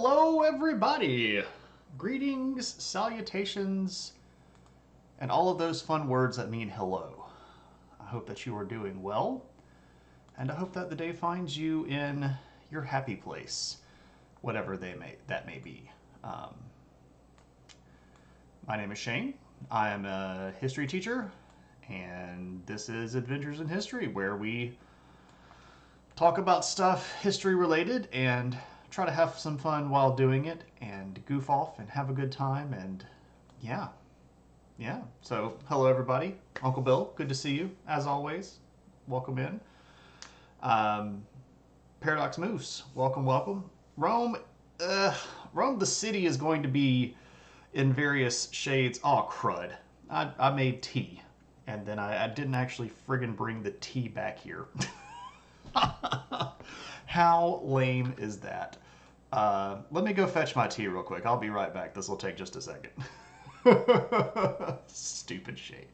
Hello, everybody! Greetings, salutations, and all of those fun words that mean hello. I hope that you are doing well, and I hope that the day finds you in your happy place, whatever that may be. My name is Shane. I am a history teacher, and this is Adventures in History, where we talk about stuff history related and try to have some fun while doing it and goof off and have a good time. And yeah. So hello everybody. Uncle Bill, good to see you as always. Welcome in. Paradox Moose, welcome. Rome the city is going to be in various shades. Oh crud. I made tea and then I didn't actually friggin' bring the tea back here. How lame is that? Let me go fetch my tea real quick. I'll be right back. This will take just a second. Stupid Shane.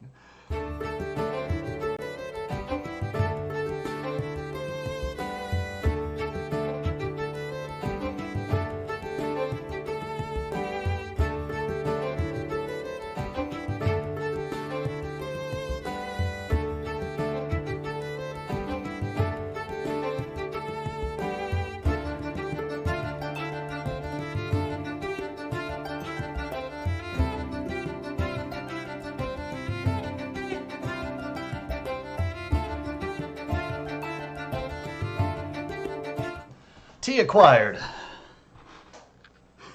Tea acquired.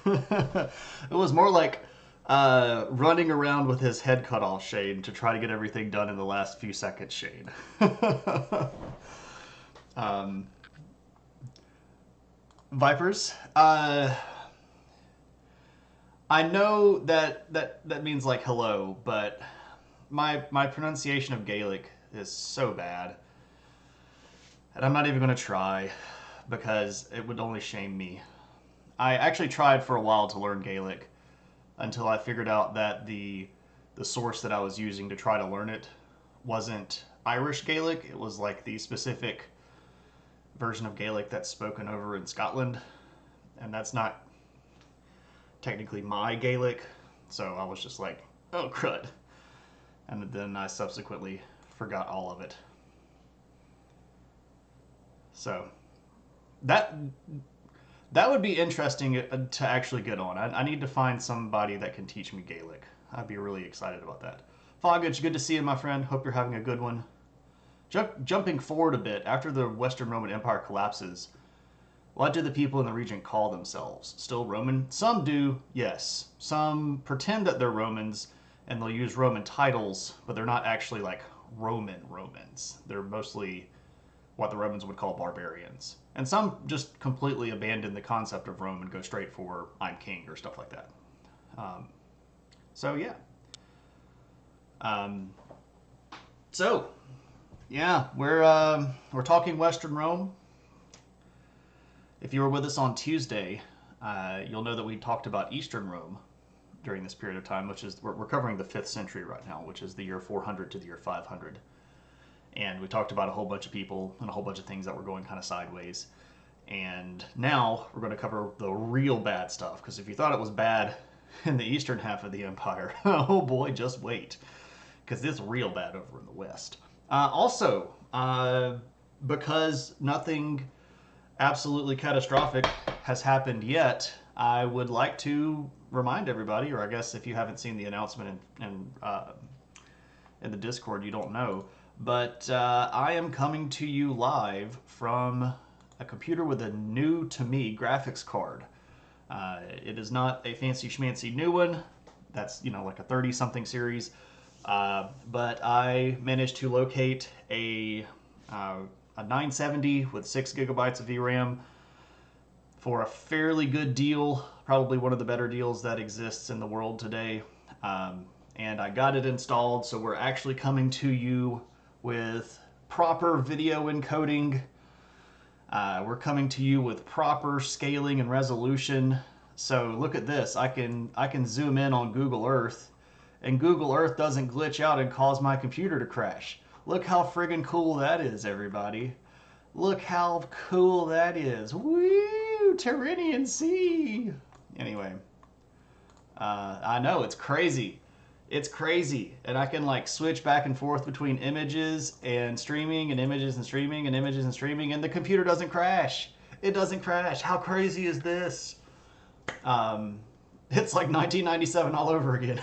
It was more like running around with his head cut off Shane to try to get everything done in the last few seconds, Shane. Vipers, I know that means like hello, but my pronunciation of Gaelic is so bad, and I'm not even going to try, because it would only shame me. I actually tried for a while to learn Gaelic until I figured out that the source that I was using to try to learn it wasn't Irish Gaelic. It was like the specific version of Gaelic that's spoken over in Scotland, and that's not technically my Gaelic, so I was just like, oh crud. And then I subsequently forgot all of it. So that would be interesting to actually get on. I need to find somebody that can teach me Gaelic. I'd be really excited about that. Foggage, good to see you, my friend. Hope you're having a good one. Jumping forward a bit, after the Western Roman Empire collapses, what do the people in the region call themselves? Still Roman? Some do, yes. Some pretend that they're Romans, and they'll use Roman titles, but they're not actually like Romans. They're mostly what the Romans would call barbarians. And some just completely abandon the concept of Rome and go straight for I'm king or stuff like that. So yeah, we're talking Western Rome. If you were with us on Tuesday, you'll know that we talked about Eastern Rome during this period of time, which is we're covering the 5th century right now, which is the year 400 to the year 500. And we talked about a whole bunch of people and a whole bunch of things that were going kind of sideways. And now we're going to cover the real bad stuff, because if you thought it was bad in the eastern half of the empire, oh boy, just wait, because it's real bad over in the west. Also, because nothing absolutely catastrophic has happened yet, I would like to remind everybody, or I guess if you haven't seen the announcement in the Discord, you don't know, but I am coming to you live from a computer with a new, to me, graphics card. It is not a fancy schmancy new one. That's, like a 30-something series. But I managed to locate a 970 with 6 gigabytes of VRAM for a fairly good deal, probably one of the better deals that exists in the world today. And I got it installed, so we're actually coming to you with proper video encoding. We're coming to you with proper scaling and resolution. So look at this. I can zoom in on Google Earth, and Google Earth doesn't glitch out and cause my computer to crash. Look how friggin' cool that is, everybody. Look how cool that is. Woo! Tyrrhenian Sea. Anyway, I know, it's crazy. It's crazy. And I can like switch back and forth between images and streaming and images and streaming and images and streaming, and the computer doesn't crash. It doesn't crash. How crazy is this? It's like 1997 all over again.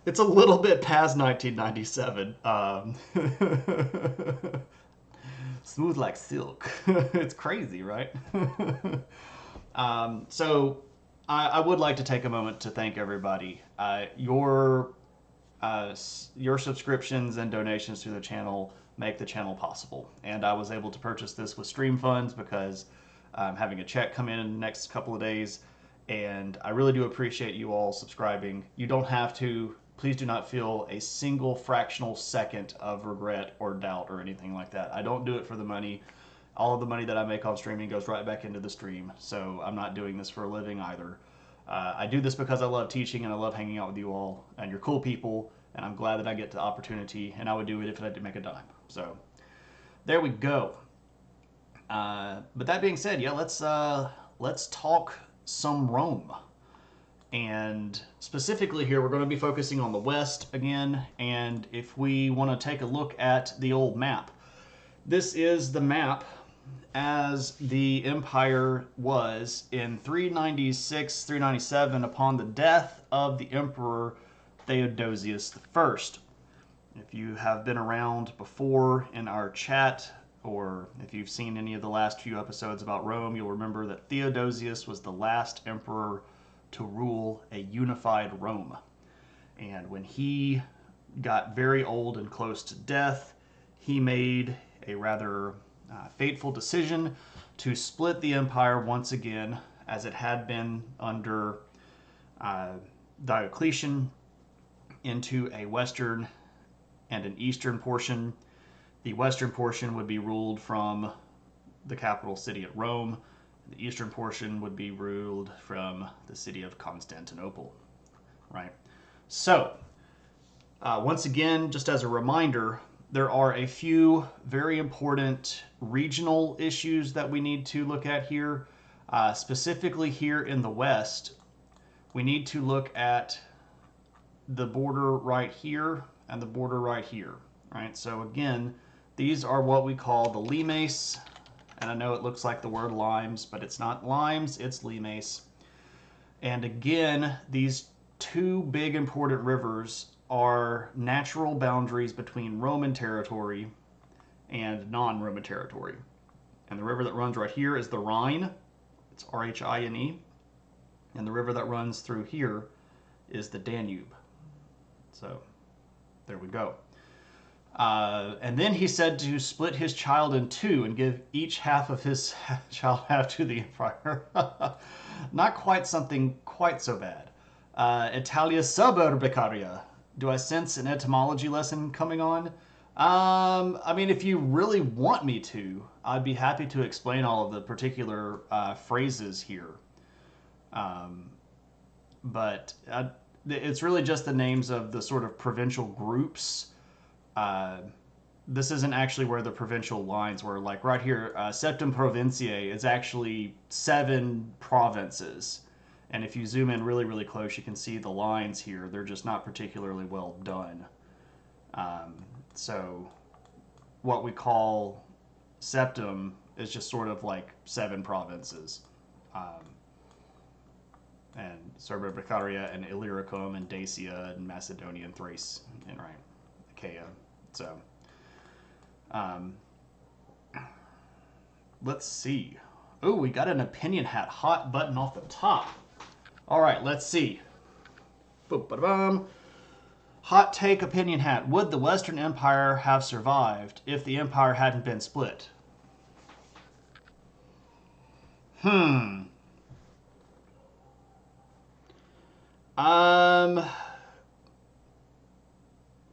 It's a little bit past 1997. Smooth like silk. It's crazy, right? So I would like to take a moment to thank everybody. Your subscriptions and donations to the channel make the channel possible. And I was able to purchase this with stream funds because I'm having a check come in the next couple of days. And I really do appreciate you all subscribing. You don't have to. Please do not feel a single fractional second of regret or doubt or anything like that. I don't do it for the money. All of the money that I make on streaming goes right back into the stream. So I'm not doing this for a living either. I do this because I love teaching and I love hanging out with you all. And you're cool people. And I'm glad that I get the opportunity. And I would do it if I didn't make a dime. So there we go. But that being said, yeah, let's talk some Rome. And specifically here, we're going to be focusing on the West again. And if we want to take a look at the old map, this is the map as the empire was in 396, 397 upon the death of the emperor Theodosius I. If you have been around before in our chat, or if you've seen any of the last few episodes about Rome, you'll remember that Theodosius was the last emperor to rule a unified Rome. And when he got very old and close to death, he made a rather fateful decision to split the empire once again, as it had been under Diocletian, into a western and an eastern portion. The western portion would be ruled from the capital city at Rome. The eastern portion would be ruled from the city of Constantinople, right? So, once again, just as a reminder, there are a few very important regional issues that we need to look at here. Specifically here in the West, we need to look at the border right here and the border right here, right? So again, these are what we call the limes. And I know it looks like the word limes, but it's not limes, it's limes. And again, these two big important rivers are natural boundaries between Roman territory and non-Roman territory. And the river that runs right here is the Rhine. It's R-H-I-N-E. And the river that runs through here is the Danube. So there we go. And then he said to split his child in two and give each half of his child half to the empire. Not quite something quite so bad. Italia suburbicaria. Do I sense an etymology lesson coming on? I mean, if you really want me to, I'd be happy to explain all of the particular phrases here. But it's really just the names of the sort of provincial groups. This isn't actually where the provincial lines were. Like right here, Septem Provinciae is actually 7 provinces. And if you zoom in really, really close, you can see the lines here. They're just not particularly well done. So what we call septum is just sort of like 7 provinces. And Suburbicaria and Illyricum and Dacia and Macedonia and Thrace and right, Achaia. So let's see. Oh, we got an opinion hat hot button off the top. All right, let's see. Boop-ba-da-bum. Hot take opinion hat. Would the Western Empire have survived if the empire hadn't been split?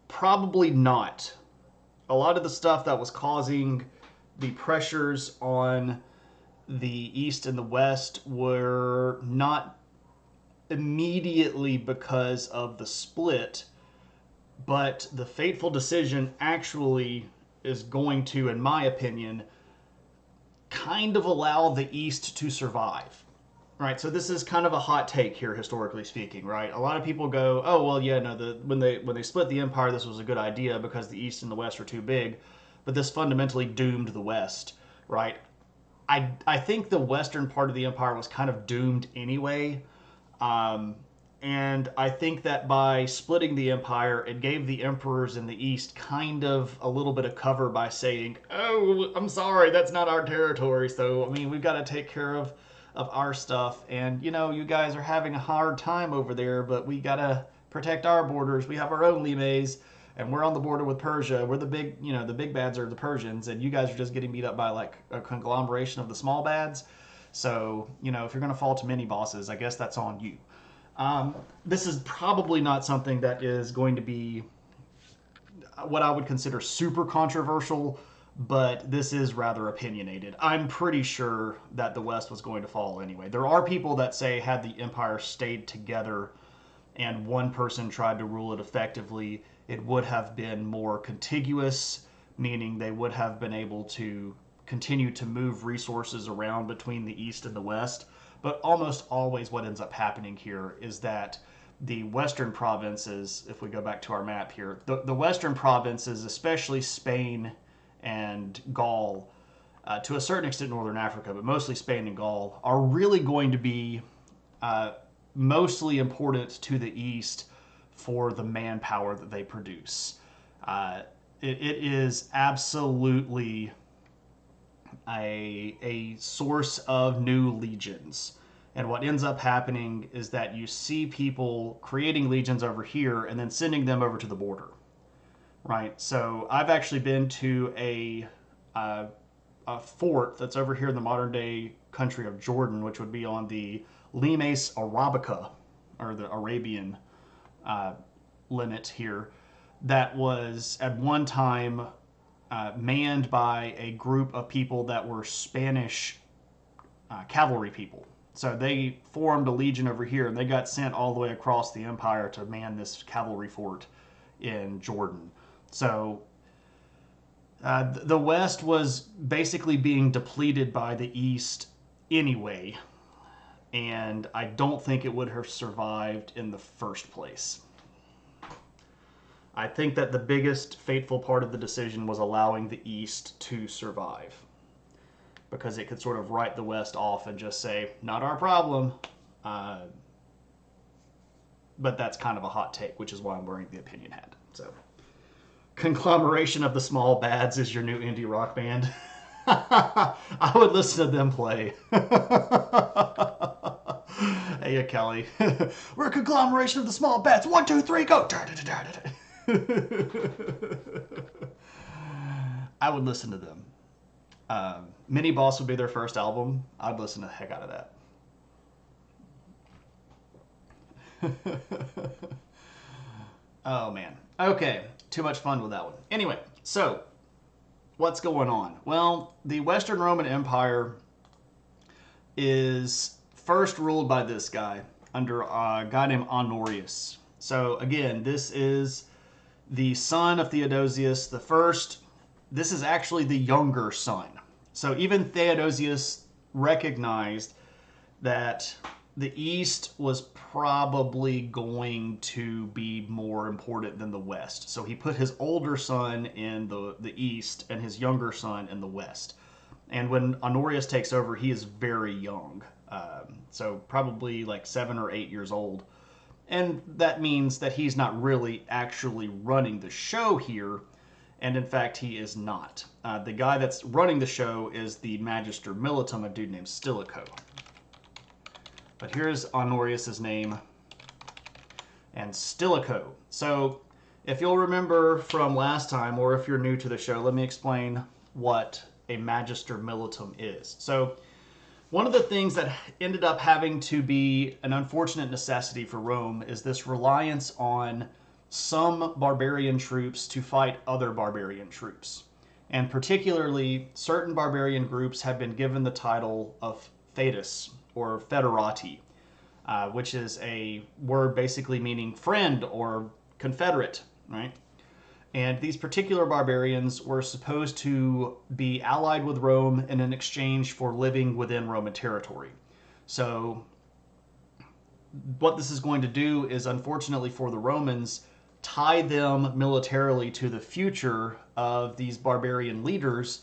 Probably not. A lot of the stuff that was causing the pressures on the East and the West were not immediately because of the split, but the fateful decision actually is going to, in my opinion, kind of allow the East to survive. Right, so this is kind of a hot take here, historically speaking, right? A lot of people go, "Oh, well, yeah, no, when they split the empire, this was a good idea because the East and the West are too big," but this fundamentally doomed the West, right? I think the western part of the empire was kind of doomed anyway, um, and I think that by splitting the empire, it gave the emperors in the East kind of a little bit of cover by saying, "Oh, I'm sorry, that's not our territory. So, I mean, we've got to take care of our stuff. And, you know, you guys are having a hard time over there, but we got to protect our borders. We have our own limes, and we're on the border with Persia. We're the big, you know, the big bads are the Persians, and you guys are just getting beat up by like a conglomeration of the small bads. So, you know, if you're going to fall to mini bosses, I guess that's on you." This is probably not something that is going to be what I would consider super controversial, but this is rather opinionated. I'm pretty sure that the West was going to fall anyway. There are people that say had the empire stayed together and one person tried to rule it effectively, it would have been more contiguous, meaning they would have been able to continue to move resources around between the East and the West. But almost always what ends up happening here is that the Western provinces, if we go back to our map here, the Western provinces, especially Spain and Gaul, to a certain extent Northern Africa, but mostly Spain and Gaul, are really going to be mostly important to the East for the manpower that they produce. It is absolutely a source of new legions. And what ends up happening is that you see people creating legions over here and then sending them over to the border, right? So I've actually been to a fort that's over here in the modern day country of Jordan, which would be on the Limes Arabica, or the Arabian limit here, that was at one time manned by a group of people that were Spanish cavalry people. So they formed a legion over here, and they got sent all the way across the empire to man this cavalry fort in Jordan. So the West was basically being depleted by the East anyway, and I don't think it would have survived in the first place. I think that the biggest fateful part of the decision was allowing the East to survive, because it could sort of write the West off and just say, not our problem. But that's kind of a hot take, which is why I'm wearing the opinion hat. So, Conglomeration of the Small Bads is your new indie rock band. I would listen to them play. Hey, Kelly. We're a conglomeration of the small bads. 1, 2, 3, go. I would listen to them. Mini Boss would be their first album. I'd listen to the heck out of that. Oh, man. Okay, too much fun with that one. Anyway, so what's going on? Well, the Western Roman Empire is first ruled by this guy under a guy named Honorius. So again, this is the son of Theodosius the First. This is actually the younger son. So even Theodosius recognized that the East was probably going to be more important than the West. So he put his older son in the East and his younger son in the West. And when Honorius takes over, he is very young. So probably like 7 or 8 years old. And that means that he's not really actually running the show here. And in fact, he is not. The guy that's running the show is the Magister Militum, a dude named Stilicho. But here's Honorius' name, and Stilicho. So if you'll remember from last time, or if you're new to the show, let me explain what a Magister Militum is. So one of the things that ended up having to be an unfortunate necessity for Rome is this reliance on some barbarian troops to fight other barbarian troops. And particularly, certain barbarian groups have been given the title of Fedus, or Federati, which is a word basically meaning friend or confederate, right? And these particular barbarians were supposed to be allied with Rome in an exchange for living within Roman territory. So, what this is going to do is, unfortunately for the Romans, tie them militarily to the future of these barbarian leaders.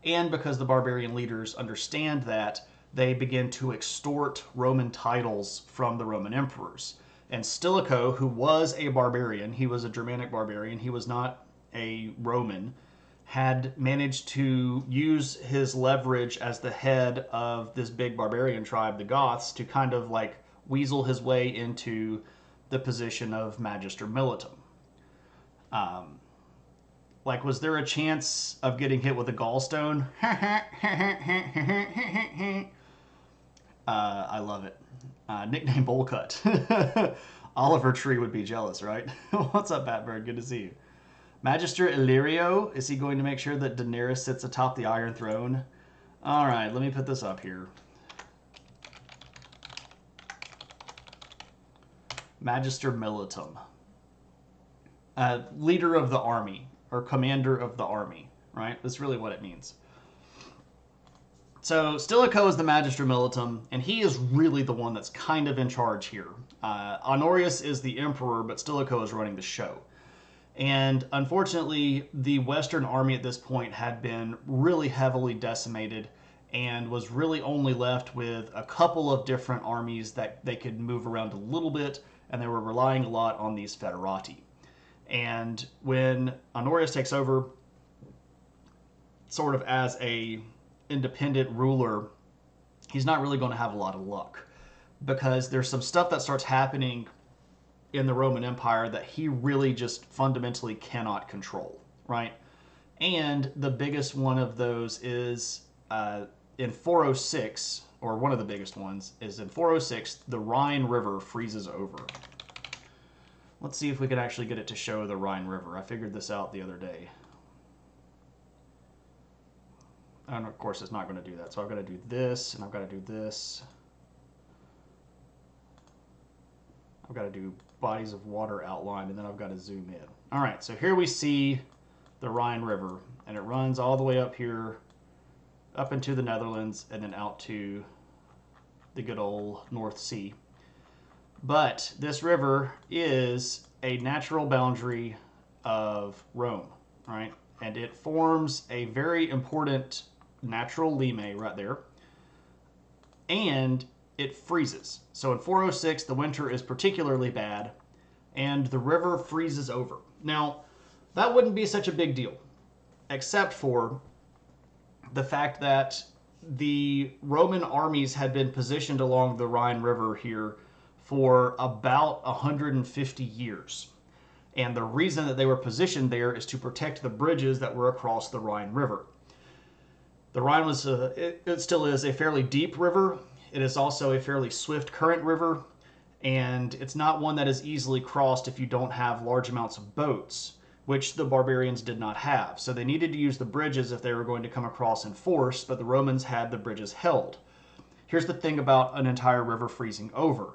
And because the barbarian leaders understand that, they begin to extort Roman titles from the Roman emperors. And Stilicho, who was a barbarian, he was a Germanic barbarian, he was not a Roman, had managed to use his leverage as the head of this big barbarian tribe, the Goths, to kind of like weasel his way into the position of Magister Militum. Like, was there a chance of getting hit with a gallstone? I love it. Nickname Bowlcut. Oliver Tree would be jealous, right? What's up, Batbird? Good to see you. Magister Illyrio, is he going to make sure that Daenerys sits atop the Iron Throne? All right, let me put this up here. Magister Militum. Leader of the army, or commander of the army, right? That's really what it means. So Stilicho is the Magister Militum, and he is really the one that's kind of in charge here. Honorius is the emperor, but Stilicho is running the show. And unfortunately, the Western army at this point had been really heavily decimated and was really only left with a couple of different armies that they could move around a little bit, and they were relying a lot on these Federati. And when Honorius takes over, sort of as a independent ruler, he's not really going to have a lot of luck, because there's some stuff that starts happening in the Roman Empire that he really just fundamentally cannot control, right? And the biggest one of those is in 406, or one of the biggest ones, is in 406, the Rhine River freezes over. Let's see if we can actually get it to show the Rhine River. I figured this out the other day. And of course it's not going to do that. So I've got to do this, and I've got to do this. I've got to do bodies of water outline, and then I've got to zoom in. All right, so here we see the Rhine River, and it runs all the way up here, up into the Netherlands, and then out to the good old North Sea. But this river is a natural boundary of Rome, right? And it forms a very important natural lime right there. And it freezes. So in 406, the winter is particularly bad, and the river freezes over. Now, that wouldn't be such a big deal, except for the fact that the Roman armies had been positioned along the Rhine River here for about 150 years. And the reason that they were positioned there is to protect the bridges that were across the Rhine River. The Rhine was, it still is a fairly deep river. It is also a fairly swift current river, and it's not one that is easily crossed if you don't have large amounts of boats, which the barbarians did not have. So they needed to use the bridges if they were going to come across in force, but the Romans had the bridges held. Here's the thing about an entire river freezing over.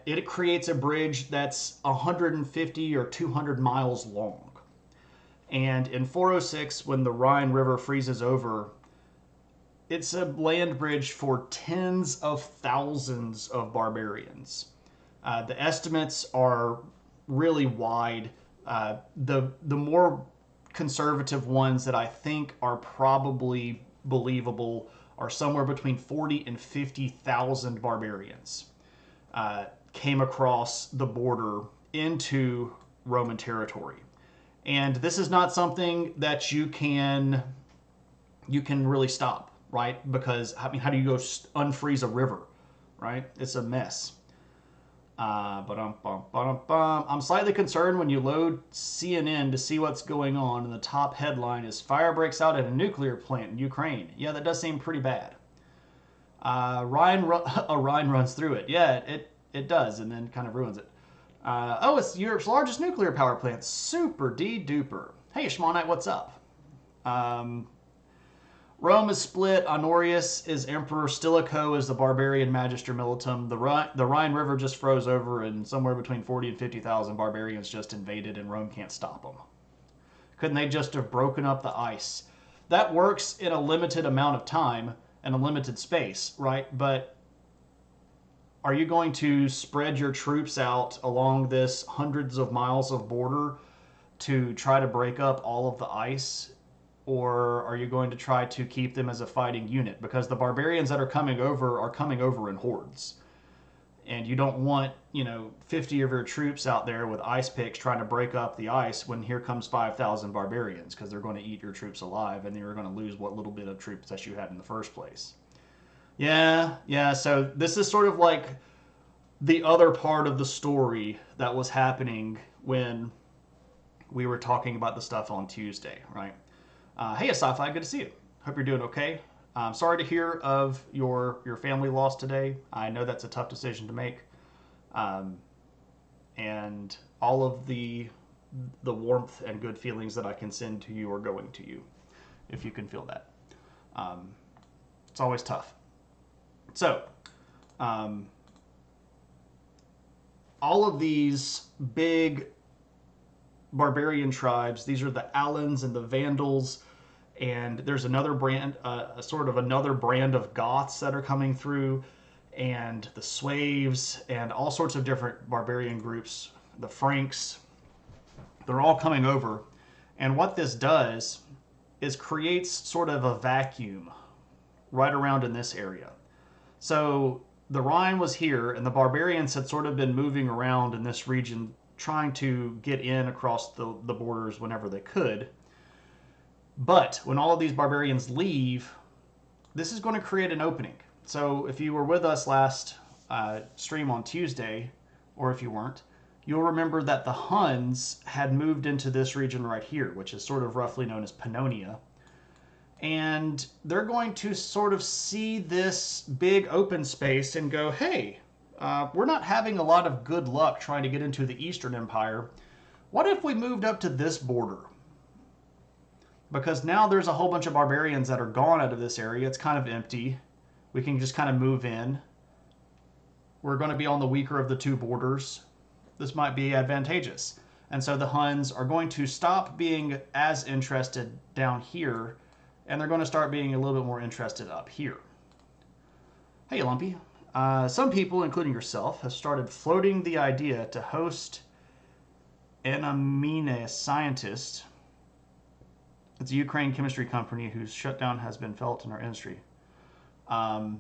It creates a bridge that's 150 or 200 miles long. And in 406, when the Rhine River freezes over, it's a land bridge for tens of thousands of barbarians. The estimates are really wide. The more conservative ones that I think are probably believable are somewhere between 40 and 50,000 barbarians came across the border into Roman territory. And this is not something that you can really stop, right? Because, I mean, how do you go unfreeze a river, right? It's a mess. I'm slightly concerned when you load CNN to see what's going on, and the top headline is "Fire breaks out at a nuclear plant in Ukraine." Yeah, that does seem pretty bad. A Rhine runs through it. Yeah, it does, and then kind of ruins it. Oh, it's Europe's largest nuclear power plant. Super duper. Hey, Shmonite, what's up? Rome is split. Honorius is emperor. Stilicho is the barbarian Magister Militum. The Rhine River just froze over, and somewhere between 40 and 50,000 barbarians just invaded, and Rome can't stop them. Couldn't they just have broken up the ice? That works in a limited amount of time and a limited space, right? But are you going to spread your troops out along this hundreds of miles of border to try to break up all of the ice? Or are you going to try to keep them as a fighting unit? Because the barbarians that are coming over in hordes. And you don't want, 50 of your troops out there with ice picks trying to break up the ice when here comes 5,000 barbarians, because they're going to eat your troops alive and you're going to lose what little bit of troops that you had in the first place. Yeah, so this is sort of like the other part of the story that was happening when we were talking about the stuff on Tuesday, right? Hey, Sci-Fi, good to see you. Hope you're doing okay. Sorry to hear of your family loss today. I know that's a tough decision to make. And all of the warmth and good feelings that I can send to you are going to you, if you can feel that. It's always tough. So, all of these big barbarian tribes, these are the Alans and the Vandals, and there's another brand, sort of another brand of Goths that are coming through, and the Sueves, and all sorts of different barbarian groups, the Franks, they're all coming over. And what this does is creates sort of a vacuum right around in this area. So the Rhine was here, and the barbarians had sort of been moving around in this region, trying to get in across the borders whenever they could. But when all of these barbarians leave, this is going to create an opening. So if you were with us last stream on Tuesday, or if you weren't, you'll remember that the Huns had moved into this region right here, which is sort of roughly known as Pannonia. And they're going to sort of see this big open space and go, hey, we're not having a lot of good luck trying to get into the Eastern Empire. What if we moved up to this border? Because now there's a whole bunch of barbarians that are gone out of this area. It's kind of empty. We can just kind of move in. We're going to be on the weaker of the two borders. This might be advantageous. And so the Huns are going to stop being as interested down here, and they're going to start being a little bit more interested up here. Hey, Lumpy. Some people, including yourself, have started floating the idea to host an amine scientist. It's a Ukraine chemistry company whose shutdown has been felt in our industry. Oh,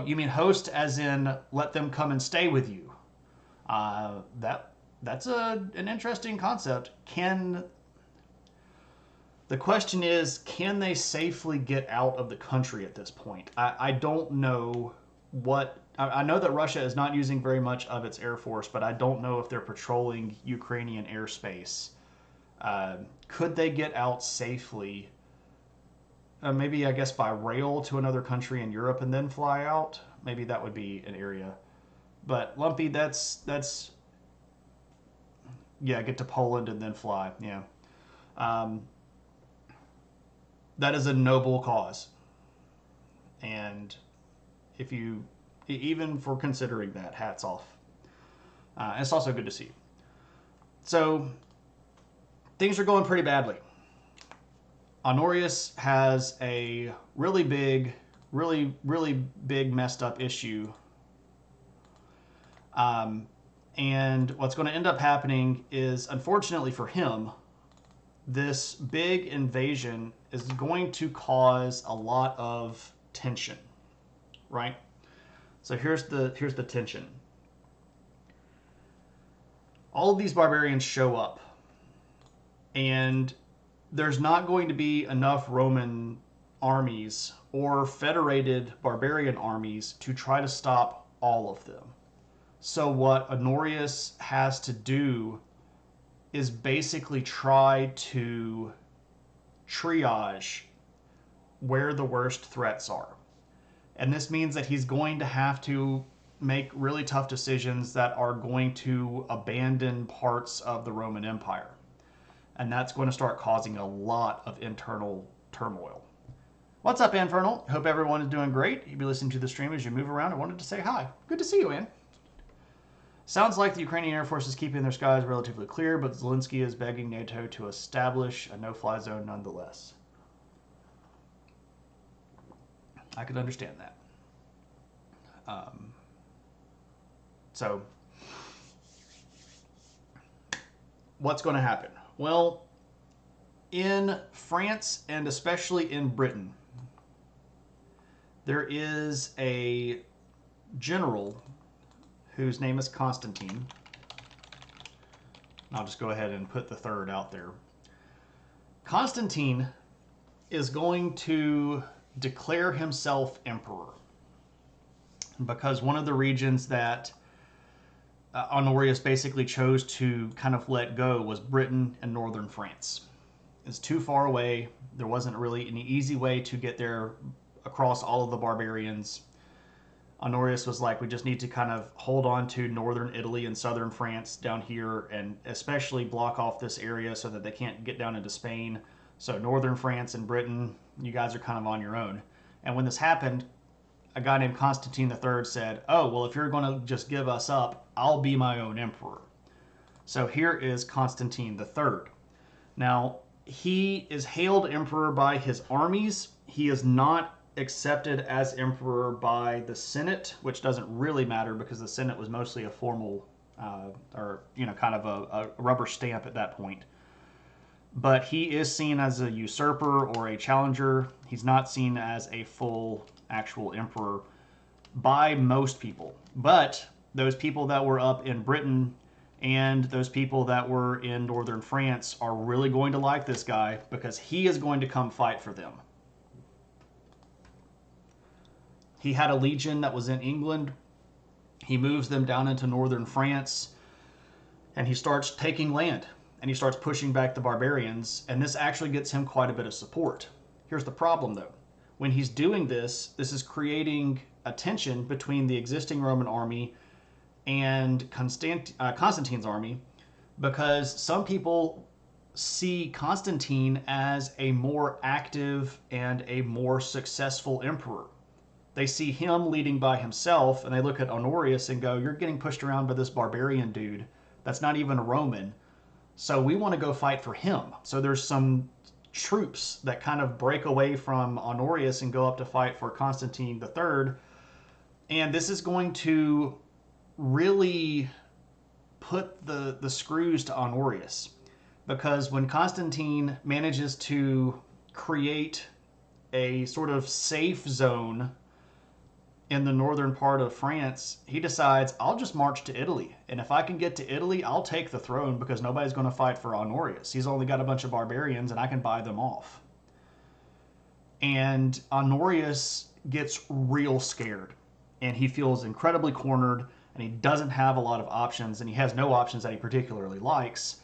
you mean host as in let them come and stay with you? That's an interesting concept. The question is, can they safely get out of the country at this point? I don't know what... I know that Russia is not using very much of its air force, but I don't know if they're patrolling Ukrainian airspace. Could they get out safely? Maybe, I guess, by rail to another country in Europe and then fly out? Maybe that would be an area. But, Lumpy, that's yeah, get to Poland and then fly, yeah. That is a noble cause. And if you, even for considering that, hats off. It's also good to see. So, things are going pretty badly. Honorius has a really big messed up issue. And what's going to end up happening is, unfortunately for him, this big invasion is going to cause a lot of tension, right? So here's the tension. All of these barbarians show up, and there's not going to be enough Roman armies or federated barbarian armies to try to stop all of them. So what Honorius has to do is basically try to triage where the worst threats are. And this means that he's going to have to make really tough decisions that are going to abandon parts of the Roman Empire. And that's going to start causing a lot of internal turmoil. What's up, Infernal? Hope everyone is doing great. You'll be listening to the stream as you move around. I wanted to say hi. Good to see you, Ann. Sounds like the Ukrainian Air Force is keeping their skies relatively clear, but Zelensky is begging NATO to establish a no-fly zone nonetheless. I could understand that. So, what's going to happen? Well, in France and especially in Britain, there is a general whose name is Constantine. I'll just go ahead and put the third out there. Constantine is going to declare himself emperor because one of the regions that Honorius basically chose to kind of let go was Britain and northern France. It's too far away. There wasn't really any easy way to get there across all of the barbarians. Honorius was like, we just need to kind of hold on to northern Italy and southern France down here, and especially block off this area so that they can't get down into Spain. So northern France and Britain, you guys are kind of on your own. And when this happened, a guy named Constantine III said, oh, well, if you're going to just give us up, I'll be my own emperor. So here is Constantine III. Now, he is hailed emperor by his armies. He is not accepted as emperor by the Senate, which doesn't really matter because the Senate was mostly a formal kind of a rubber stamp at that point. But he is seen as a usurper or a challenger. He's not seen as a full actual emperor by most people. But those people that were up in Britain and those people that were in northern France are really going to like this guy because he is going to come fight for them. He had a legion that was in England. He moves them down into northern France, and he starts taking land, and he starts pushing back the barbarians, and this actually gets him quite a bit of support. Here's the problem, though. When he's doing this, this is creating a tension between the existing Roman army and Constantine's army, because some people see Constantine as a more active and a more successful emperor. They see him leading by himself, and they look at Honorius and go, you're getting pushed around by this barbarian dude that's not even a Roman, so we want to go fight for him. So there's some troops that kind of break away from Honorius and go up to fight for Constantine III, and this is going to really put the screws to Honorius, because when Constantine manages to create a sort of safe zone in the northern part of France, he decides, I'll just march to Italy. And if I can get to Italy, I'll take the throne because nobody's going to fight for Honorius. He's only got a bunch of barbarians and I can buy them off. And Honorius gets real scared and he feels incredibly cornered and he doesn't have a lot of options and he has no options that he particularly likes.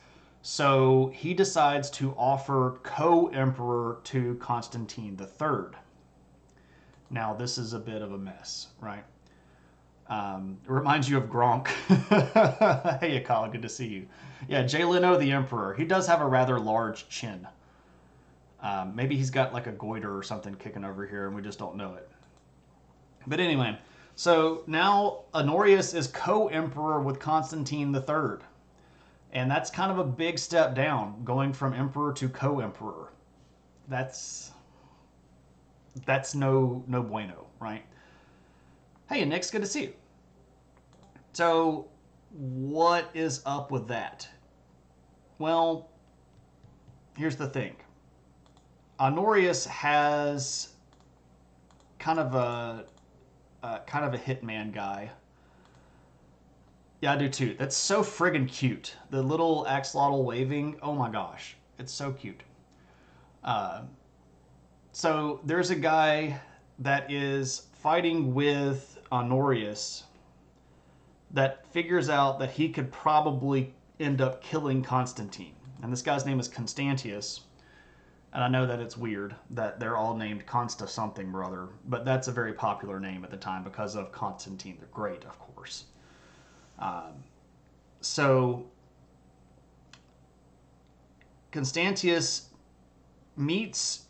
So he decides to offer co-emperor to Constantine III. Now, this is a bit of a mess, right? It reminds you of Gronk. Hey, Colin, good to see you. Yeah, Jay Leno, the Emperor. He does have a rather large chin. Maybe he's got like a goiter or something kicking over here and we just don't know it. But anyway, so now Honorius is co-emperor with Constantine III. And that's kind of a big step down, going from emperor to co-emperor. That's no bueno, right? Hey, Nick's good to see you. So, what is up with that? Well, here's the thing. Honorius has kind of a hitman guy. Yeah, I do too. That's so friggin' cute. The little axolotl waving. Oh my gosh, it's so cute. So there's a guy that is fighting with Honorius that figures out that he could probably end up killing Constantine. And this guy's name is Constantius. And I know that it's weird that they're all named Consta something brother, but that's a very popular name at the time because of Constantine the Great, of course. So Constantius meets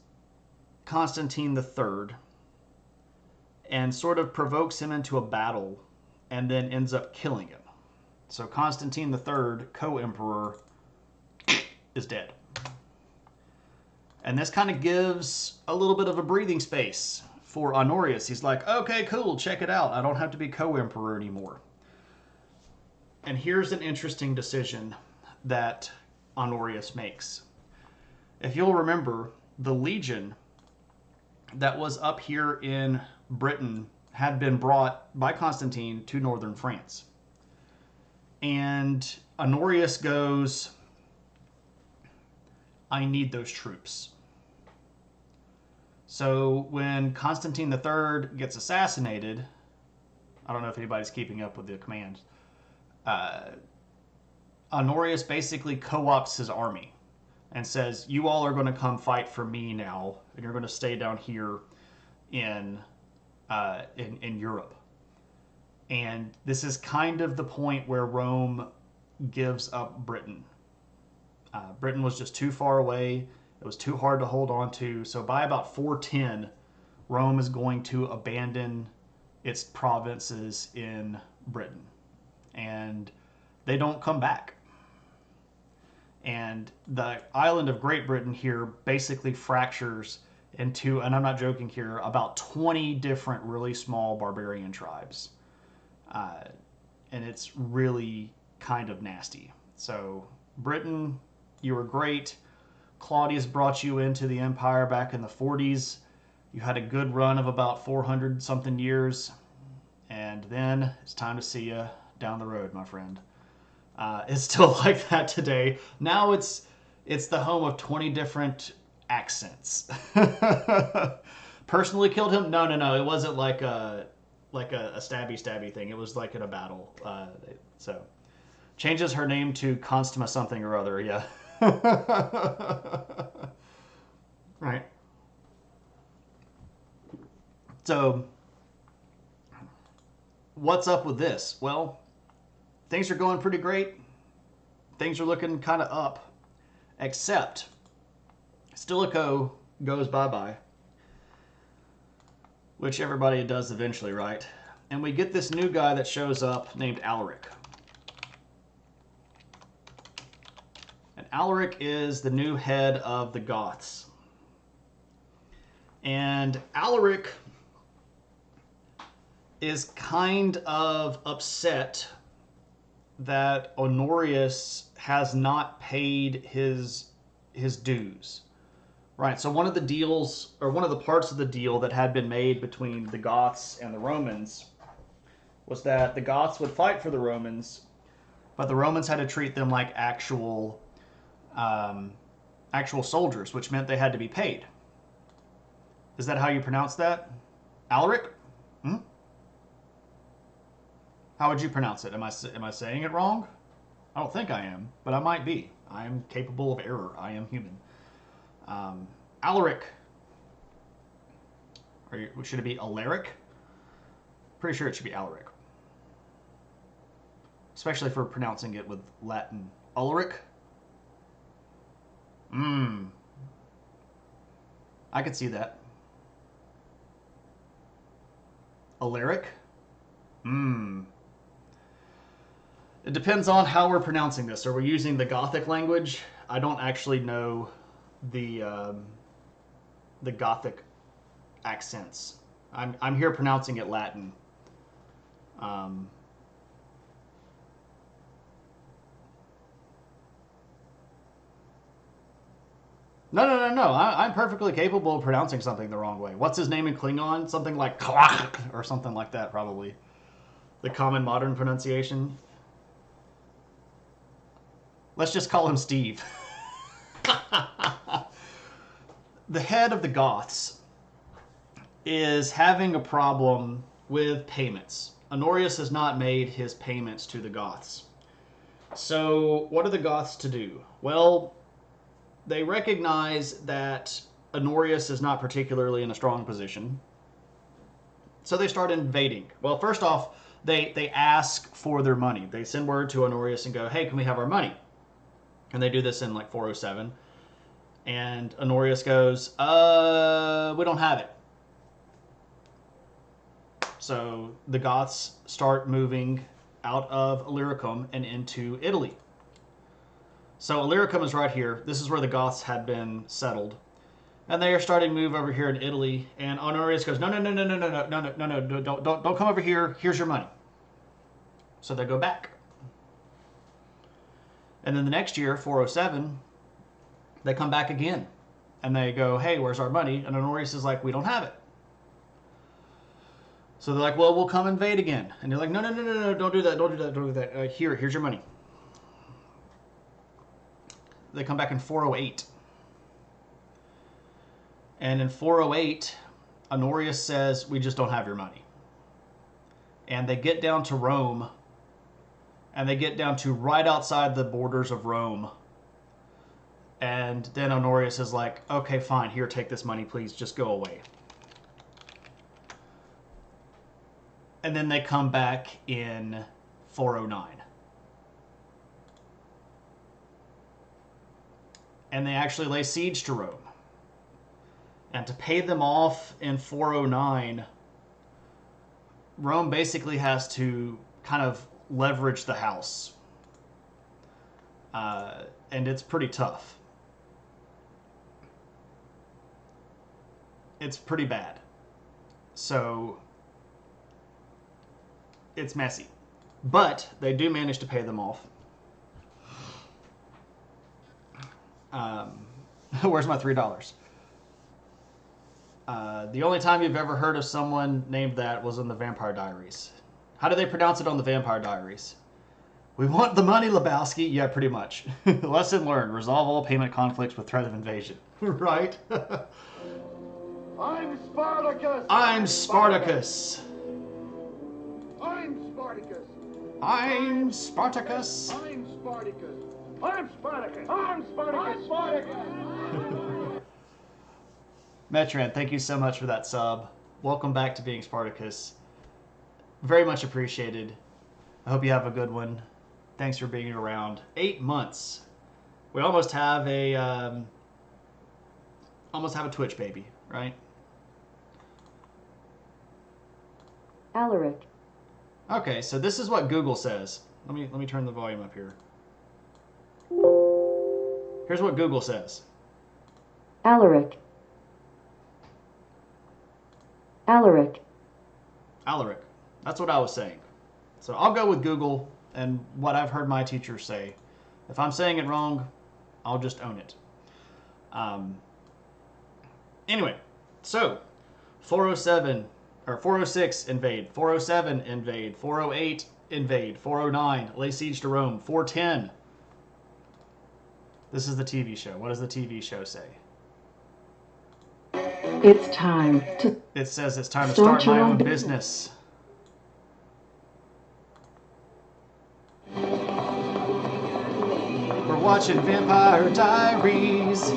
Constantine III and sort of provokes him into a battle and then ends up killing him. So Constantine III, co-emperor, is dead. And this kind of gives a little bit of a breathing space for Honorius. He's like, okay, cool, check it out. I don't have to be co-emperor anymore. And here's an interesting decision that Honorius makes. If you'll remember, the legion that was up here in Britain had been brought by Constantine to northern France. And Honorius goes, I need those troops. So when Constantine III gets assassinated, I don't know if anybody's keeping up with the commands, Honorius basically co-opts his army and says, you all are going to come fight for me now, and you're going to stay down here in Europe. And this is kind of the point where Rome gives up Britain. Britain was just too far away. It was too hard to hold on to. So by about 410, Rome is going to abandon its provinces in Britain. And they don't come back. And the island of Great Britain here basically fractures into, and I'm not joking here, about 20 different really small barbarian tribes. And it's really kind of nasty. So Britain, you were great. Claudius brought you into the empire back in the 40s. You had a good run of about 400 something years. And then it's time to see you down the road, my friend. It's still like that today. Now it's the home of 20 different accents. Personally killed him? No. It wasn't like a stabby thing. It was like in a battle. So changes her name to Constama something or other. Yeah. Right. So what's up with this? Well, things are going pretty great. Things are looking kind of up, except Stilicho goes bye-bye, which everybody does eventually, right? And we get this new guy that shows up named Alaric. And Alaric is the new head of the Goths. And Alaric is kind of upset that Honorius has not paid his dues. Right, so one of the deals, or one of the parts of the deal that had been made between the Goths and the Romans was that the Goths would fight for the Romans, but the Romans had to treat them like actual soldiers, which meant they had to be paid. Is that how you pronounce that? Alaric? Hmm? How would you pronounce it? Am I saying it wrong? I don't think I am, but I might be. I am capable of error. I am human. Alaric. Should it be Alaric? Pretty sure it should be Alaric. Especially for pronouncing it with Latin. Ulrich? I could see that. Alaric? It depends on how we're pronouncing this. Are we using the Gothic language? I don't actually know the Gothic accents. I'm here pronouncing it Latin. No. I'm perfectly capable of pronouncing something the wrong way. What's his name in Klingon? Something like Klak or something like that, probably. The common modern pronunciation. Let's just call him Steve. The head of the Goths is having a problem with payments. Honorius has not made his payments to the Goths. So what are the Goths to do? Well, they recognize that Honorius is not particularly in a strong position. So they start invading. Well, first off, they ask for their money. They send word to Honorius and go, hey, can we have our money? And they do this in like 407. And Honorius goes, we don't have it. So the Goths start moving out of Illyricum and into Italy. So Illyricum is right here. This is where the Goths had been settled. And they are starting to move over here in Italy. And Honorius goes, no, don't come over here. Here's your money. So they go back. And then the next year, 407, they come back again. And they go, hey, where's our money? And Honorius is like, we don't have it. So they're like, well, we'll come invade again. And they're like, no, don't do that. Here's your money. They come back in 408. And in 408, Honorius says, we just don't have your money. And they get down to Rome. And they get down to right outside the borders of Rome. And then Honorius is like, okay, fine, here, take this money, please, just go away. And then they come back in 409. And they actually lay siege to Rome. And to pay them off in 409, Rome basically has to kind of leverage the house. And it's pretty tough. It's pretty bad. So it's messy. But they do manage to pay them off. Where's my $3? The only time you've ever heard of someone named that was in the Vampire Diaries. How do they pronounce it on the Vampire Diaries? We want the money, Lebowski. Yeah, pretty much. Lesson learned. Resolve all payment conflicts with threat of invasion. Right? I'm Spartacus! I'm Spartacus! I'm Spartacus! I'm Spartacus! I'm Spartacus! I'm Spartacus! I'm Spartacus! I'm Spartacus! Metran, thank you so much for that sub. Welcome back to being Spartacus. Very much appreciated. I hope you have a good one. Thanks for being around. 8 months. We almost have a Twitch baby, right? Alaric. Okay, so this is what Google says. Let me turn the volume up here. Here's what Google says. Alaric. Alaric. Alaric. That's what I was saying. So I'll go with Google and what I've heard my teachers say. If I'm saying it wrong, I'll just own it. Anyway, so 407 or 406 invade, 407 invade, 408 invade, 409 lay siege to Rome, 410. This is the TV show. What does the TV show say? It's time to... It says it's time to start my own business. We're watching Vampire Diaries.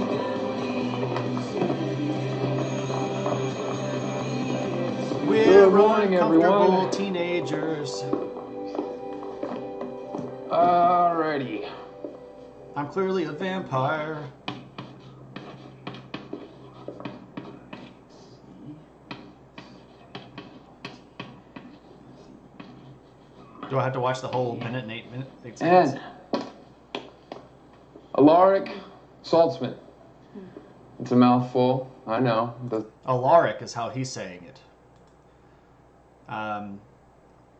We're morning, uncomfortable everyone. teenagers. Alrighty. I'm clearly a vampire. Do I have to watch the whole minute and 8 seconds? And Alaric Saltzman. It's a mouthful, I know. Alaric is how he's saying it.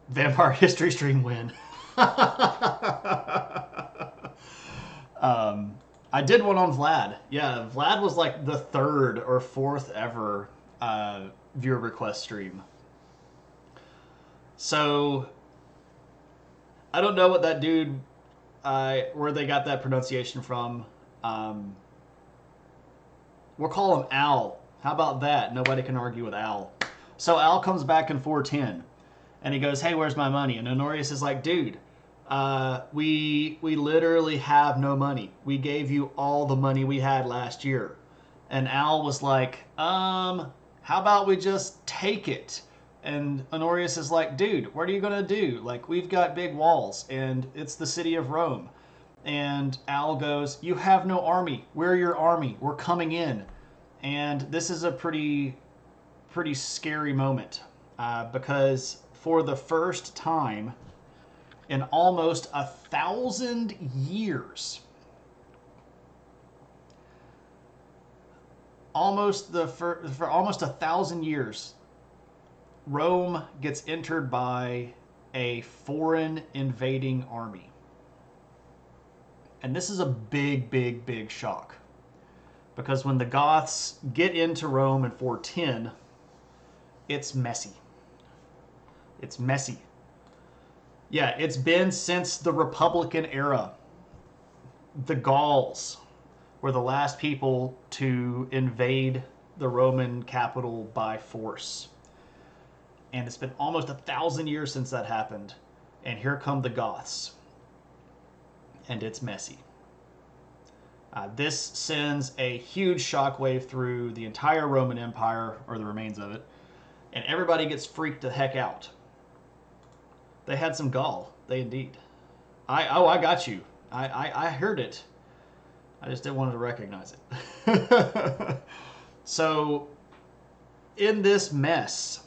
Vampire History Stream win. I did one on Vlad. Yeah, Vlad was like the 3rd or 4th ever viewer request stream. So I don't know what that dude, where they got that pronunciation from. We'll call him Al. How about that? Nobody can argue with Al. So Al comes back in 410, and he goes, hey, where's my money? And Honorius is like, dude, we literally have no money. We gave you all the money we had last year. And Al was like, how about we just take it? And Honorius is like, dude, what are you going to do? Like, we've got big walls, and it's the city of Rome. And Al goes, you have no army. We're your army. We're coming in. And this is a pretty scary moment, because for the first time in almost 1,000 years. For almost 1,000 years, Rome gets entered by a foreign invading army. And this is a big, big, big shock. Because when the Goths get into Rome in 410, it's messy. It's messy. Yeah, it's been since the Republican era. The Gauls were the last people to invade the Roman capital by force. And it's been almost 1,000 years since that happened. And here come the Goths. And it's messy. This sends a huge shockwave through the entire Roman Empire, or the remains of it, and everybody gets freaked the heck out. They had some gall. They indeed. I got you. I heard it. I just didn't want to recognize it. So, in this mess,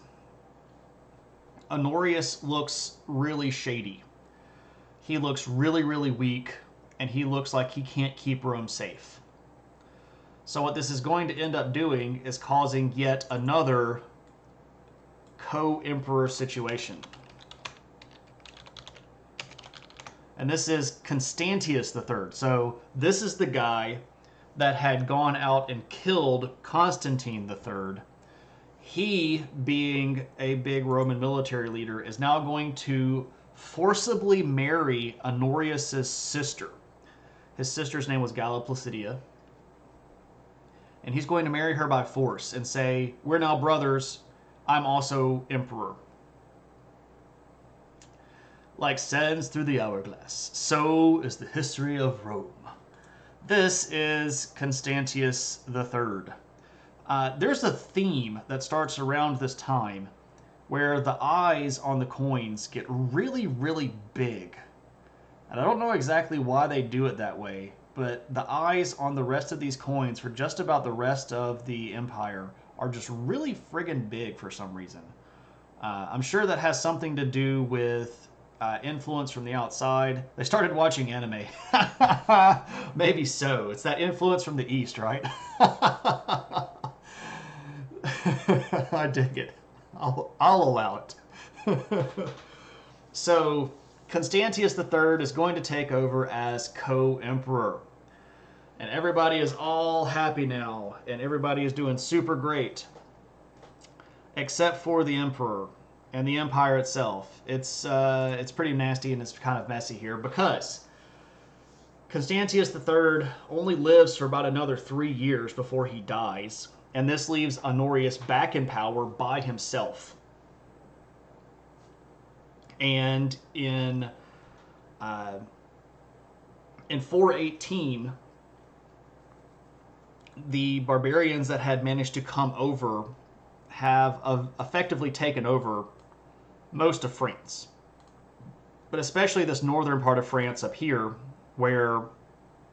Honorius looks really shady. He looks really, really weak, and he looks like he can't keep Rome safe. So what this is going to end up doing is causing yet another co-emperor situation. And this is Constantius III. So this is the guy that had gone out and killed Constantine III. He, being a big Roman military leader, is now going to forcibly marry Honorius's sister. His sister's name was Galla Placidia. And he's going to marry her by force and say, we're now brothers, I'm also emperor. Like sands through the hourglass, so is the history of Rome. This is Constantius III. There's a theme that starts around this time where the eyes on the coins get really, really big. And I don't know exactly why they do it that way, but the eyes on the rest of these coins for just about the rest of the empire are just really friggin' big for some reason. I'm sure that has something to do with influence from the outside. They started watching anime. Maybe so. It's that influence from the East, right? I dig it. I'll allow it. So, Constantius III is going to take over as co-emperor. And everybody is all happy now. And everybody is doing super great. Except for the emperor and the empire itself. It's pretty nasty and it's kind of messy here because Constantius III only lives for about another 3 years before he dies. And this leaves Honorius back in power by himself. And in 418, the barbarians that had managed to come over have effectively taken over most of France. But especially this northern part of France up here, where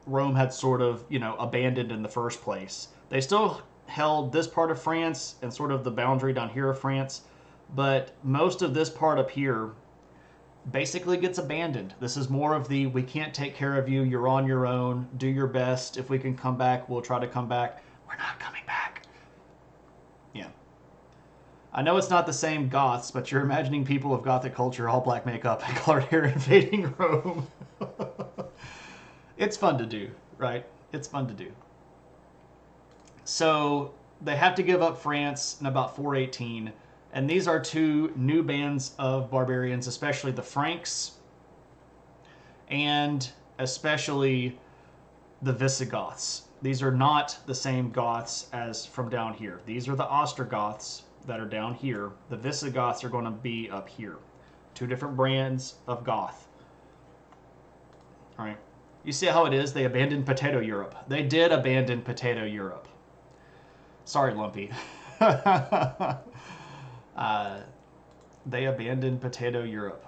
Rome had sort of, abandoned in the first place. They still held this part of France and sort of the boundary down here of France, but most of this part up here basically gets abandoned. This is more of the, we can't take care of you, you're on your own, do your best. If we can come back, we'll try to come back. We're not coming back. Yeah. I know it's not the same Goths, but you're imagining people of Gothic culture, all black makeup and colored hair invading Rome. It's fun to do, right? It's fun to do. So they have to give up France in about 418. And these are two new bands of barbarians, especially the Franks and especially the Visigoths. These are not the same Goths as from down here. These are the Ostrogoths that are down here. The Visigoths are going to be up here. Two different brands of Goth. All right. You see how it is? They abandoned Potato Europe. They did abandon Potato Europe. Sorry, Lumpy. They abandoned Potato Europe.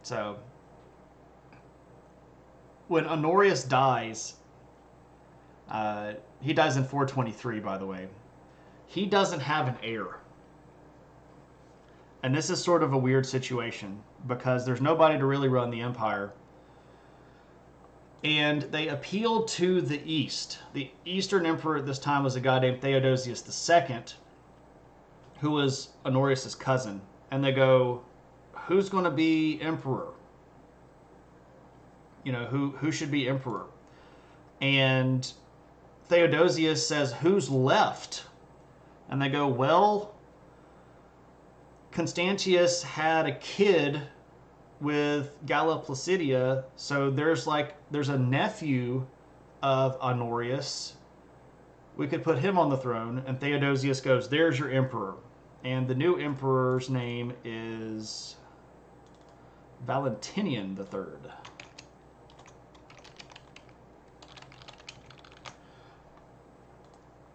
So, when Honorius dies, he dies in 423, by the way. He doesn't have an heir. And this is sort of a weird situation because there's nobody to really run the empire. And they appealed to the East. The Eastern emperor at this time was a guy named Theodosius II, who was Honorius' cousin. And they go, who's going to be emperor? You know, who should be emperor? And Theodosius says, who's left? And they go, well, Constantius had a kid with Galla Placidia, so there's a nephew of Honorius. We could put him on the throne. And Theodosius goes, there's your emperor. And the new emperor's name is Valentinian III.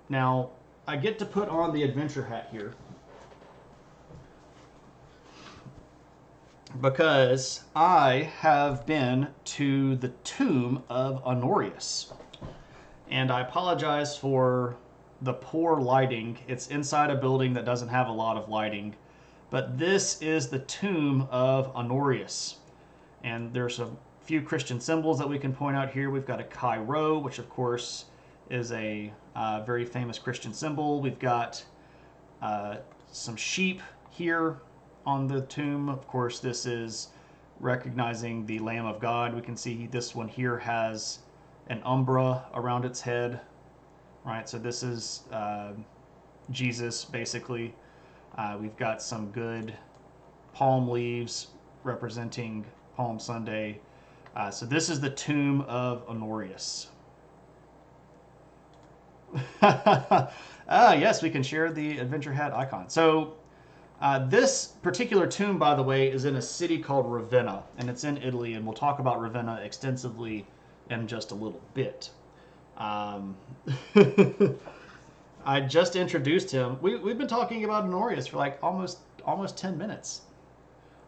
Now, I get to put on the adventure hat here because I have been to the tomb of Honorius. And I apologize for the poor lighting. It's inside a building that doesn't have a lot of lighting. But this is the tomb of Honorius. And there's a few Christian symbols that we can point out here. We've got a Chi Rho, which of course is a very famous Christian symbol. We've got some sheep here on the tomb. Of course, this is recognizing the Lamb of God. We can see this one here has an umbra around its head, right? So this is Jesus, basically. We've got some good palm leaves representing Palm Sunday. So this is the tomb of Honorius. Yes, we can share the adventure hat icon. So this particular tomb, by the way, is in a city called Ravenna, and it's in Italy, and we'll talk about Ravenna extensively in just a little bit. I just introduced him. We've been talking about Honorius for like almost 10 minutes.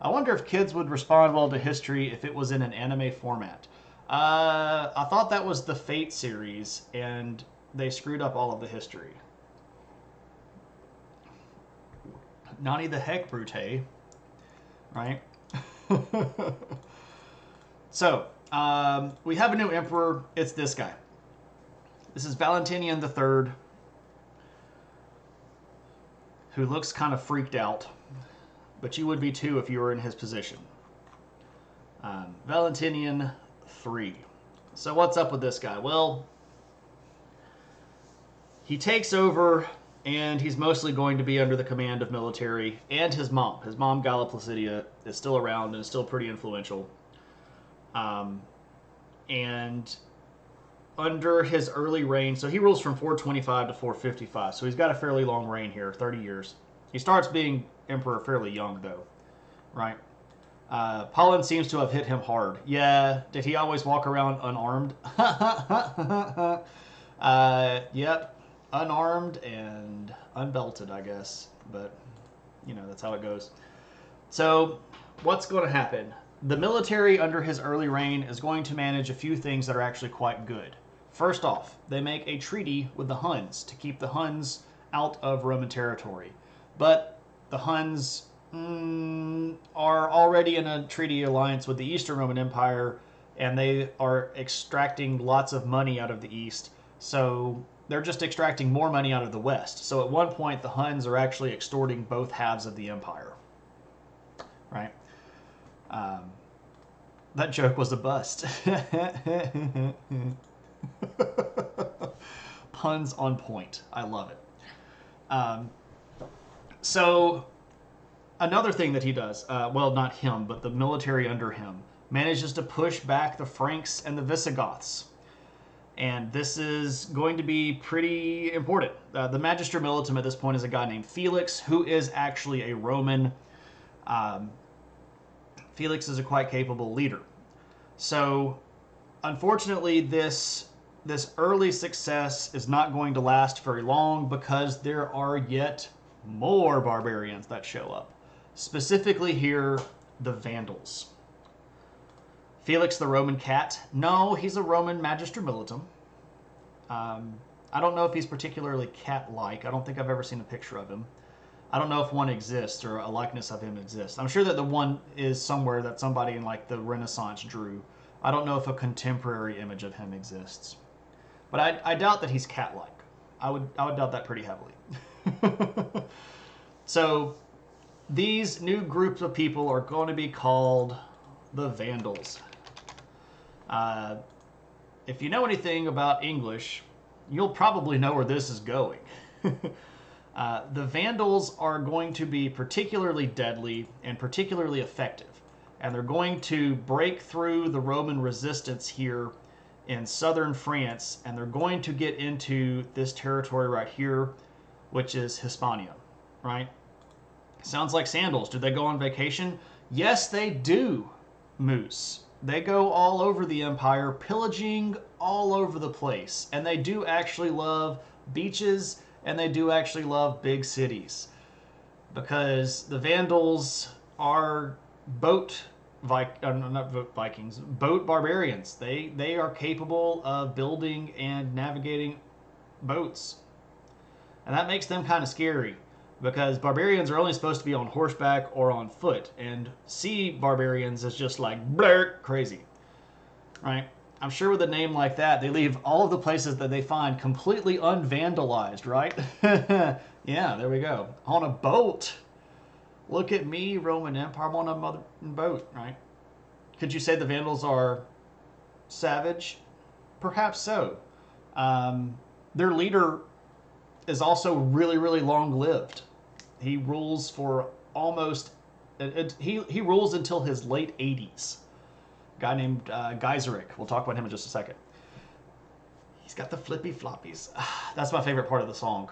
I wonder if kids would respond well to history if it was in an anime format. I thought that was the Fate series, and they screwed up all of the history. Nani the heck, Brute, right? So, we have a new emperor. It's this guy. This is Valentinian III, who looks kind of freaked out, but you would be too if you were in his position. Valentinian III. So what's up with this guy? Well, he takes over, and he's mostly going to be under the command of military and his mom. His mom, Galla Placidia, is still around and is still pretty influential. And under his early reign, so he rules from 425 to 455, so he's got a fairly long reign here, 30 years. He starts being emperor fairly young, though, right? Pollen seems to have hit him hard. Yeah, did he always walk around unarmed? Yep. Unarmed and unbelted, I guess, but you know, that's how it goes. So what's going to happen? The military under his early reign is going to manage a few things that are actually quite good. First off, they make a treaty with the Huns to keep the Huns out of Roman territory, but the Huns are already in a treaty alliance with the Eastern Roman Empire, and they are extracting lots of money out of the East, so they're just extracting more money out of the West. So at one point, the Huns are actually extorting both halves of the empire. Right? That joke was a bust. Puns on point. I love it. So another thing that he does, well, not him, but the military under him, manages to push back the Franks and the Visigoths. And this is going to be pretty important. The Magister Militum at this point is a guy named Felix, who is actually a Roman. Felix is a quite capable leader. So, unfortunately, this early success is not going to last very long because there are yet more barbarians that show up. Specifically here, the Vandals. Felix the Roman cat. No, he's a Roman Magister Militum. I don't know if he's particularly cat-like. I don't think I've ever seen a picture of him. I don't know if one exists or a likeness of him exists. I'm sure that the one is somewhere that somebody in like the Renaissance drew. I don't know if a contemporary image of him exists, but I doubt that he's cat-like. I would doubt that pretty heavily. So these new groups of people are going to be called the Vandals. If you know anything about English, you'll probably know where this is going. The Vandals are going to be particularly deadly and particularly effective, and they're going to break through the Roman resistance here in southern France, and they're going to get into this territory right here, which is Hispania, right? Sounds like sandals. Do they go on vacation? Yes, they do, Moose. They go all over the empire, pillaging all over the place. And they do actually love beaches, and they do actually love big cities. Because the Vandals are boat not boat Vikings, boat barbarians. They are capable of building and navigating boats. And that makes them kind of scary because barbarians are only supposed to be on horseback or on foot, and sea barbarians is just like blur crazy, right? I'm sure with a name like that, they leave all of the places that they find completely unvandalized, right? Yeah, there we go. On a boat. Look at me, Roman Empire. I'm on a mother boat, right? Could you say the Vandals are savage? Perhaps so. Their leader is also really, really long-lived. He rules for almost... He rules until his late 80s. A guy named Geiseric. We'll talk about him in just a second. He's got the flippy floppies. That's my favorite part of the song.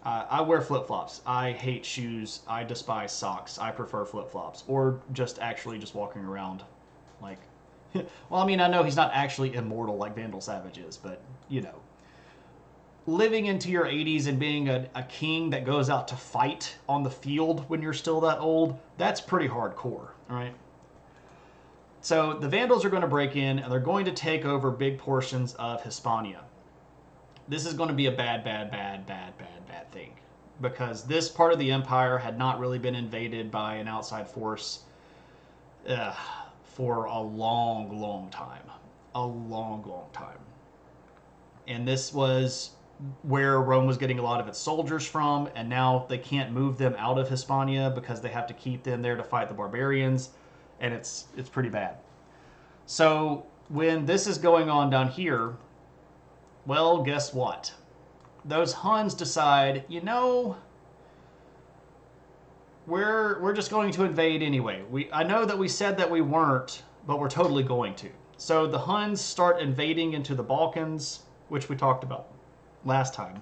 I wear flip-flops. I hate shoes. I despise socks. I prefer flip-flops. Or just actually just walking around. Like, well, I mean, I know he's not actually immortal like Vandal Savage is, but, you know. Living into your 80s and being a king that goes out to fight on the field when you're still that old, that's pretty hardcore, all right? So the Vandals are going to break in, and they're going to take over big portions of Hispania. This is going to be a bad thing, because this part of the empire had not really been invaded by an outside force for a long time. A long time. And this was where Rome was getting a lot of its soldiers from, and now they can't move them out of Hispania because they have to keep them there to fight the barbarians, and it's pretty bad. So when this is going on down here, well, guess what? Those Huns decide, you know, we're just going to invade anyway. I know that we said that we weren't, but we're totally going to. So the Huns start invading into the Balkans, which we talked about last time.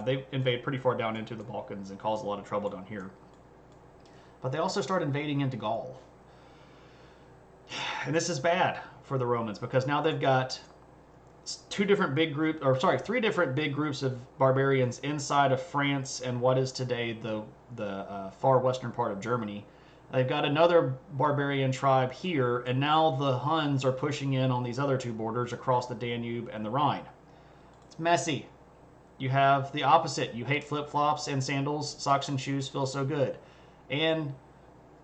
They invade pretty far down into the Balkans and cause a lot of trouble down here. But they also start invading into Gaul. And this is bad for the Romans because now they've got three different big groups of barbarians inside of France and what is today the far western part of Germany. They've got another barbarian tribe here, and now the Huns are pushing in on these other two borders across the Danube and the Rhine. It's messy. You have the opposite. You hate flip-flops and sandals. Socks and shoes feel so good. And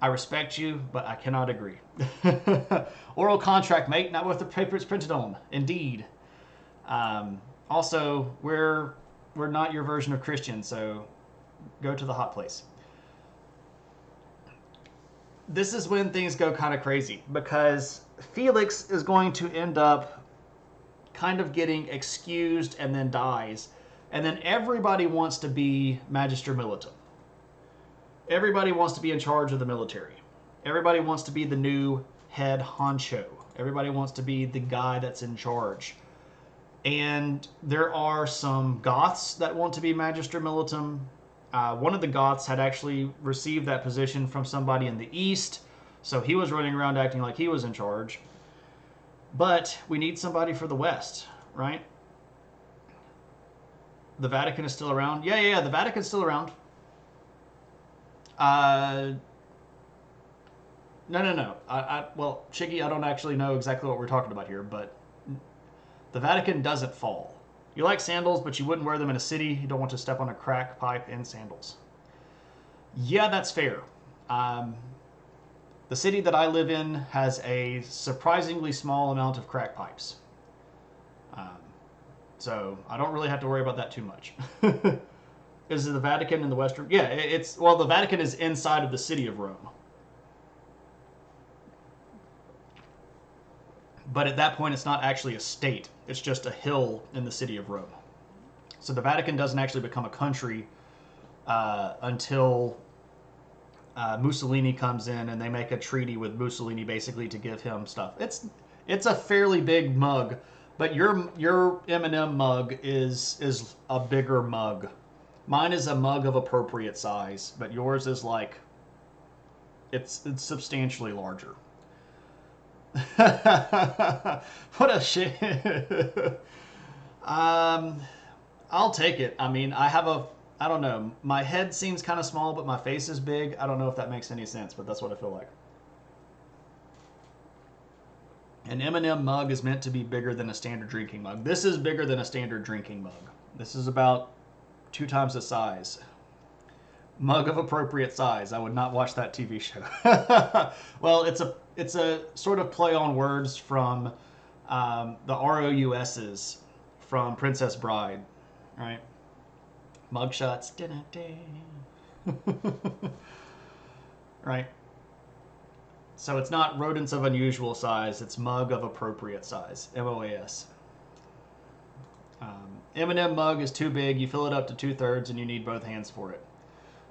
I respect you, but I cannot agree. Oral contract, mate, not with the paper it's printed on. Indeed. Also, we're not your version of Christian, so go to the hot place. This is when things go kind of crazy, because Felix is going to end up kind of getting excused and then dies. And then everybody wants to be Magister Militum. Everybody wants to be in charge of the military. Everybody wants to be the new head honcho. Everybody wants to be the guy that's in charge. And there are some Goths that want to be Magister Militum. One of the Goths had actually received that position from somebody in the East, so he was running around acting like he was in charge. But we need somebody for the West, right? The Vatican is still around. Yeah, the Vatican's still around. No. Well, Shiggy, I don't actually know exactly what we're talking about here, but the Vatican doesn't fall. You like sandals, but you wouldn't wear them in a city. You don't want to step on a crack pipe in sandals. Yeah, that's fair. Um, the city that I live in has a surprisingly small amount of crack pipes. Um, so I don't really have to worry about that too much. Is the Vatican in the Western? Yeah, it's well, the Vatican is inside of the city of Rome, but at that point, it's not actually a state. It's just a hill in the city of Rome. So the Vatican doesn't actually become a country until Mussolini comes in and they make a treaty with Mussolini basically to give him stuff. It's a fairly big mug, but your M&M mug is a bigger mug. Mine is a mug of appropriate size, but yours is like it's substantially larger. What a shit. um, I'll take it. I mean, I don't know. My head seems kind of small, but my face is big. I don't know if that makes any sense, but that's what I feel like. An M&M mug is meant to be bigger than a standard drinking mug. This is bigger than a standard drinking mug. This is about 2 times the size. Mug of appropriate size. I would not watch that TV show. Well, it's a sort of play on words from the ROUSs from Princess Bride, right? Mugshots. Right? So it's not rodents of unusual size, it's mug of appropriate size. MOAS. M&M mug is too big, you fill it up to 2/3 and you need both hands for it.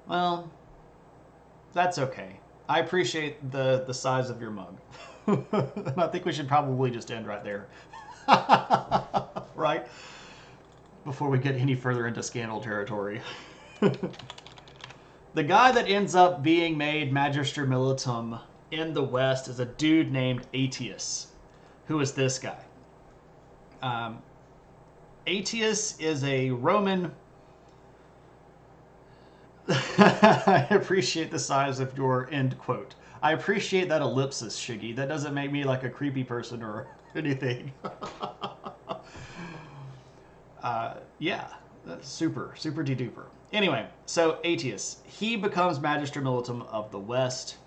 Well, that's okay. I appreciate the size of your mug. I think we should probably just end right there. Right? Before we get any further into scandal territory. The guy that ends up being made Magister Militum in the West is a dude named AiH. Who is this guy? AiH is a Roman. I appreciate the size of your end quote. I appreciate that ellipsis, Shiggy. That doesn't make me like a creepy person or anything. Yeah, that's super de duper. Anyway, so AiH, he becomes Magister Militum of the West,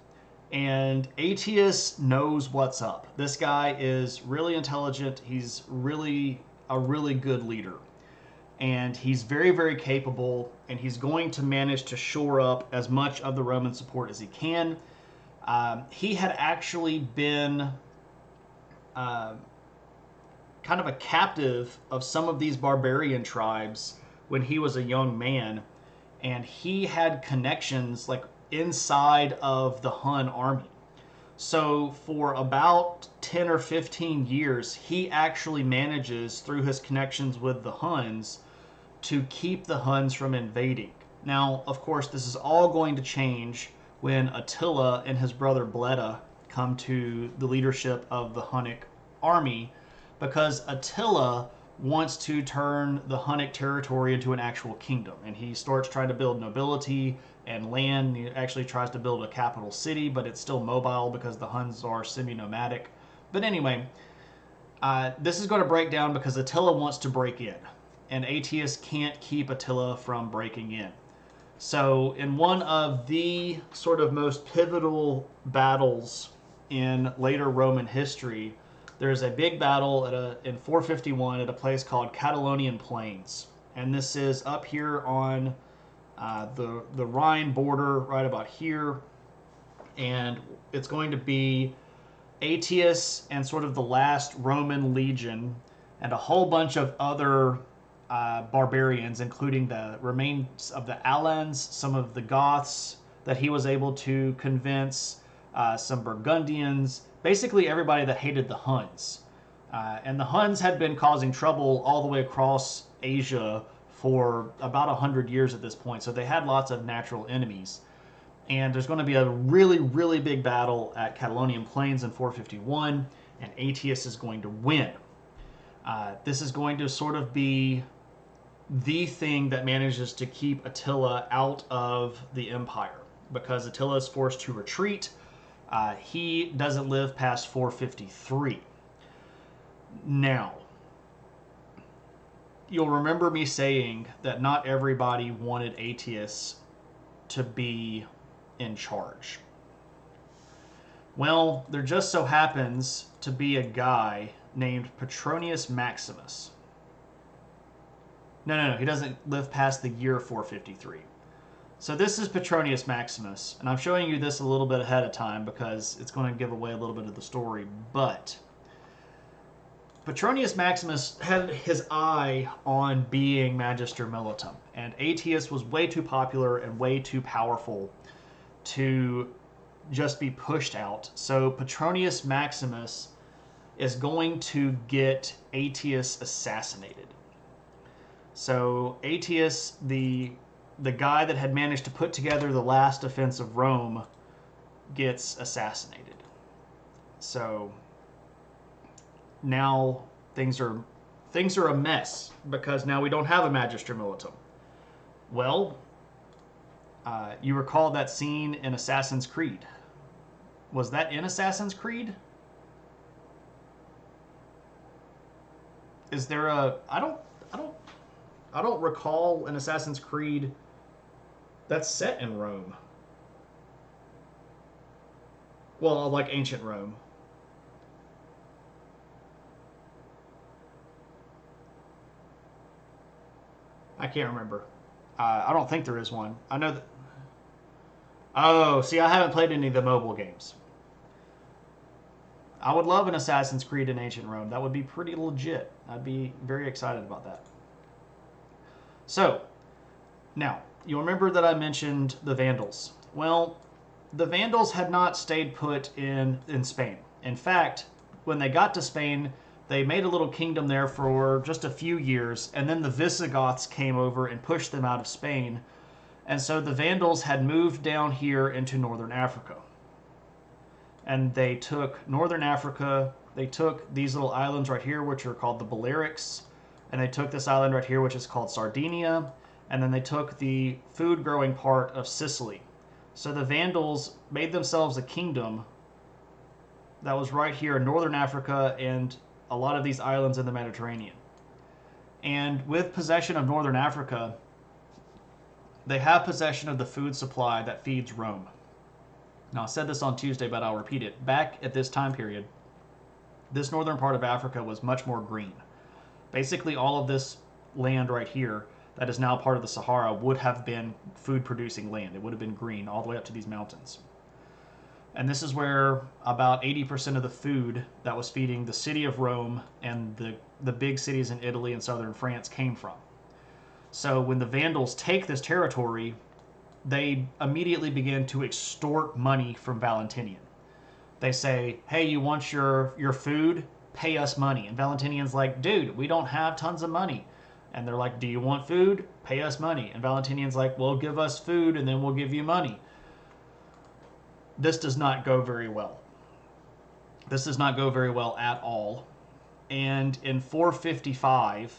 and AiH knows what's up. This guy is really intelligent. He's really a really good leader, and he's very capable, and he's going to manage to shore up as much of the Roman support as he can. He had actually been kind of a captive of some of these barbarian tribes when he was a young man, and he had connections like inside of the Hun army. So for about 10 or 15 years, he actually manages through his connections with the Huns to keep the Huns from invading. Now, of course, this is all going to change when Attila and his brother Bleda come to the leadership of the Hunnic army, because Attila wants to turn the Hunnic territory into an actual kingdom, and he starts trying to build nobility and land. He actually tries to build a capital city, but it's still mobile because the Huns are semi-nomadic. But anyway, this is going to break down because Attila wants to break in, and AiH can't keep Attila from breaking in. So in one of the sort of most pivotal battles in later Roman history, there's a big battle in 451 at a place called Catalonian Plains. And this is up here on the Rhine border, right about here. And it's going to be AiH and sort of the last Roman legion and a whole bunch of other barbarians, including the remains of the Alans, some of the Goths that he was able to convince, some Burgundians, basically everybody that hated the Huns. And the Huns had been causing trouble all the way across Asia for about 100 years at this point, so they had lots of natural enemies. And there's going to be a really big battle at Catalonian Plains in 451, and AiH is going to win. This is going to sort of be the thing that manages to keep Attila out of the empire, because Attila is forced to retreat. He doesn't live past 453. Now, you'll remember me saying that not everybody wanted AiH to be in charge? Well, there just so happens to be a guy named Petronius Maximus. No, he doesn't live past the year 453. So this is Petronius Maximus, and I'm showing you this a little bit ahead of time because it's going to give away a little bit of the story, but Petronius Maximus had his eye on being Magister Militum, and AiH was way too popular and way too powerful to just be pushed out. So Petronius Maximus is going to get AiH assassinated. So AiH, the guy that had managed to put together the last defense of Rome, gets assassinated. So now things are a mess because now we don't have a Magister Militum. Well, you recall that scene in Assassin's Creed. Was that in Assassin's Creed? Is there a I don't recall an Assassin's Creed that's set in Rome. Well, like ancient Rome. I can't remember. I don't think there is one. I know that. Oh, see, I haven't played any of the mobile games. I would love an Assassin's Creed in ancient Rome. That would be pretty legit. I'd be very excited about that. So, now, you'll remember that I mentioned the Vandals. Well, the Vandals had not stayed put in Spain. In fact, when they got to Spain, they made a little kingdom there for just a few years, and then the Visigoths came over and pushed them out of Spain. And so the Vandals had moved down here into northern Africa. And they took northern Africa, they took these little islands right here, which are called the Balearics, and they took this island right here, which is called Sardinia, and then they took the food-growing part of Sicily. So the Vandals made themselves a kingdom that was right here in northern Africa and a lot of these islands in the Mediterranean. And with possession of northern Africa, they have possession of the food supply that feeds Rome. Now, I said this on Tuesday, but I'll repeat it. Back at this time period, this northern part of Africa was much more green. Basically, all of this land right here that is now part of the Sahara would have been food-producing land. It would have been green all the way up to these mountains. And this is where about 80% of the food that was feeding the city of Rome and the big cities in Italy and southern France came from. So when the Vandals take this territory, they immediately begin to extort money from Valentinian. They say, hey, you want your food? Pay us money. And Valentinian's like, dude, we don't have tons of money. And they're like, do you want food? Pay us money. And Valentinian's like, well, give us food and then we'll give you money. This does not go very well. This does not go very well at all. And in 455,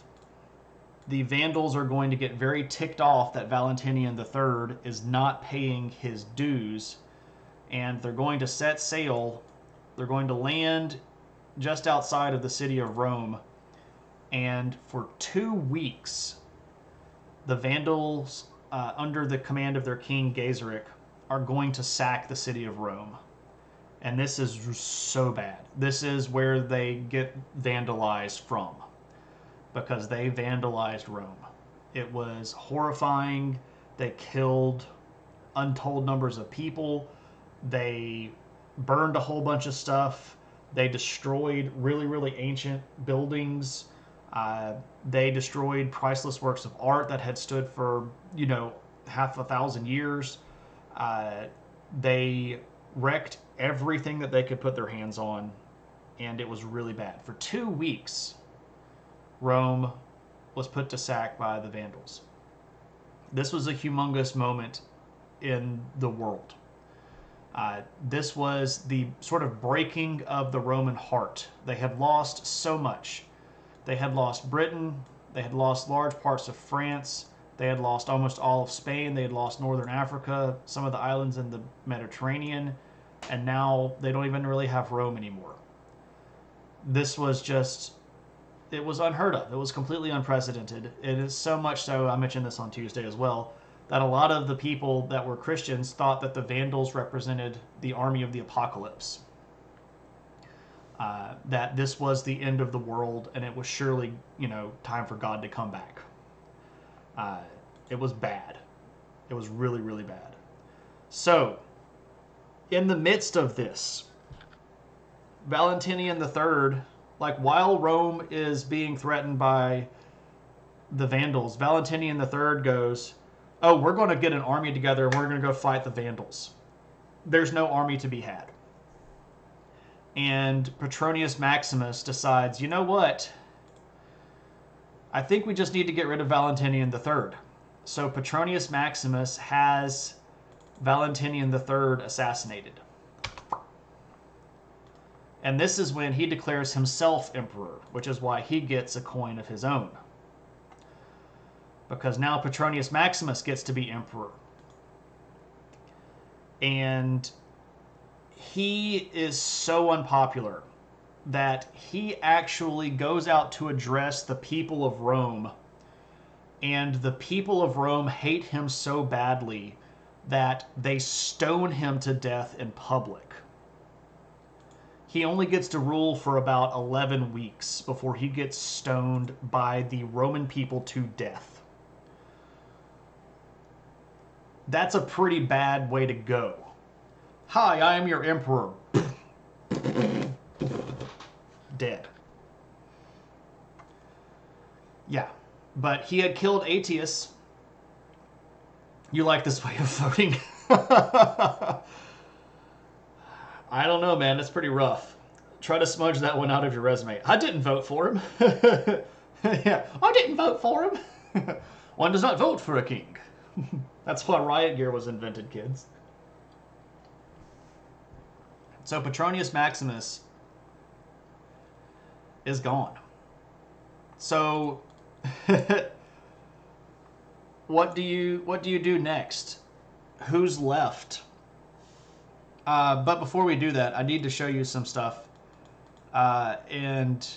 the Vandals are going to get very ticked off that Valentinian III is not paying his dues, and they're going to set sail. They're going to land just outside of the city of Rome, and for 2 weeks, the Vandals, under the command of their king Gaiseric, are going to sack the city of Rome. And this is so bad. This is where they get vandalized from, because they vandalized Rome. It was horrifying. They killed untold numbers of people. They burned a whole bunch of stuff. They destroyed really, really ancient buildings. They destroyed priceless works of art that had stood for, half a thousand years. They wrecked everything that they could put their hands on, and it was really bad. For 2 weeks, Rome was put to sack by the Vandals. This was a humongous moment in the world. This was the sort of breaking of the Roman heart. They had lost so much. They had lost Britain. They had lost large parts of France. They had lost almost all of Spain. They had lost northern Africa, some of the islands in the Mediterranean, and now they don't even really have Rome anymore. This was just, it was unheard of. It was completely unprecedented. It is so much so, I mentioned this on Tuesday as well, that a lot of the people that were Christians thought that the Vandals represented the army of the apocalypse. That this was the end of the world, and it was surely, time for God to come back. It was bad. It was really, really bad. So, in the midst of this, Valentinian III, like while Rome is being threatened by the Vandals, Valentinian III goes, oh, we're going to get an army together and we're going to go fight the Vandals. There's no army to be had. And Petronius Maximus decides, you know what? I think we just need to get rid of Valentinian III. So Petronius Maximus has Valentinian III assassinated. And this is when he declares himself emperor, which is why he gets a coin of his own. Because now Petronius Maximus gets to be emperor. And he is so unpopular that he actually goes out to address the people of Rome. And the people of Rome hate him so badly that they stone him to death in public. He only gets to rule for about 11 weeks before he gets stoned by the Roman people to death. That's a pretty bad way to go. Hi, I am your emperor. Dead. Yeah, but he had killed AiH. You like this way of voting? I don't know, man. It's pretty rough. Try to smudge that one out of your resume. I didn't vote for him. Yeah, I didn't vote for him. One does not vote for a king. That's why riot gear was invented, kids. So Petronius Maximus is gone. So what do you do next? Who's left? But before we do that, I need to show you some stuff, and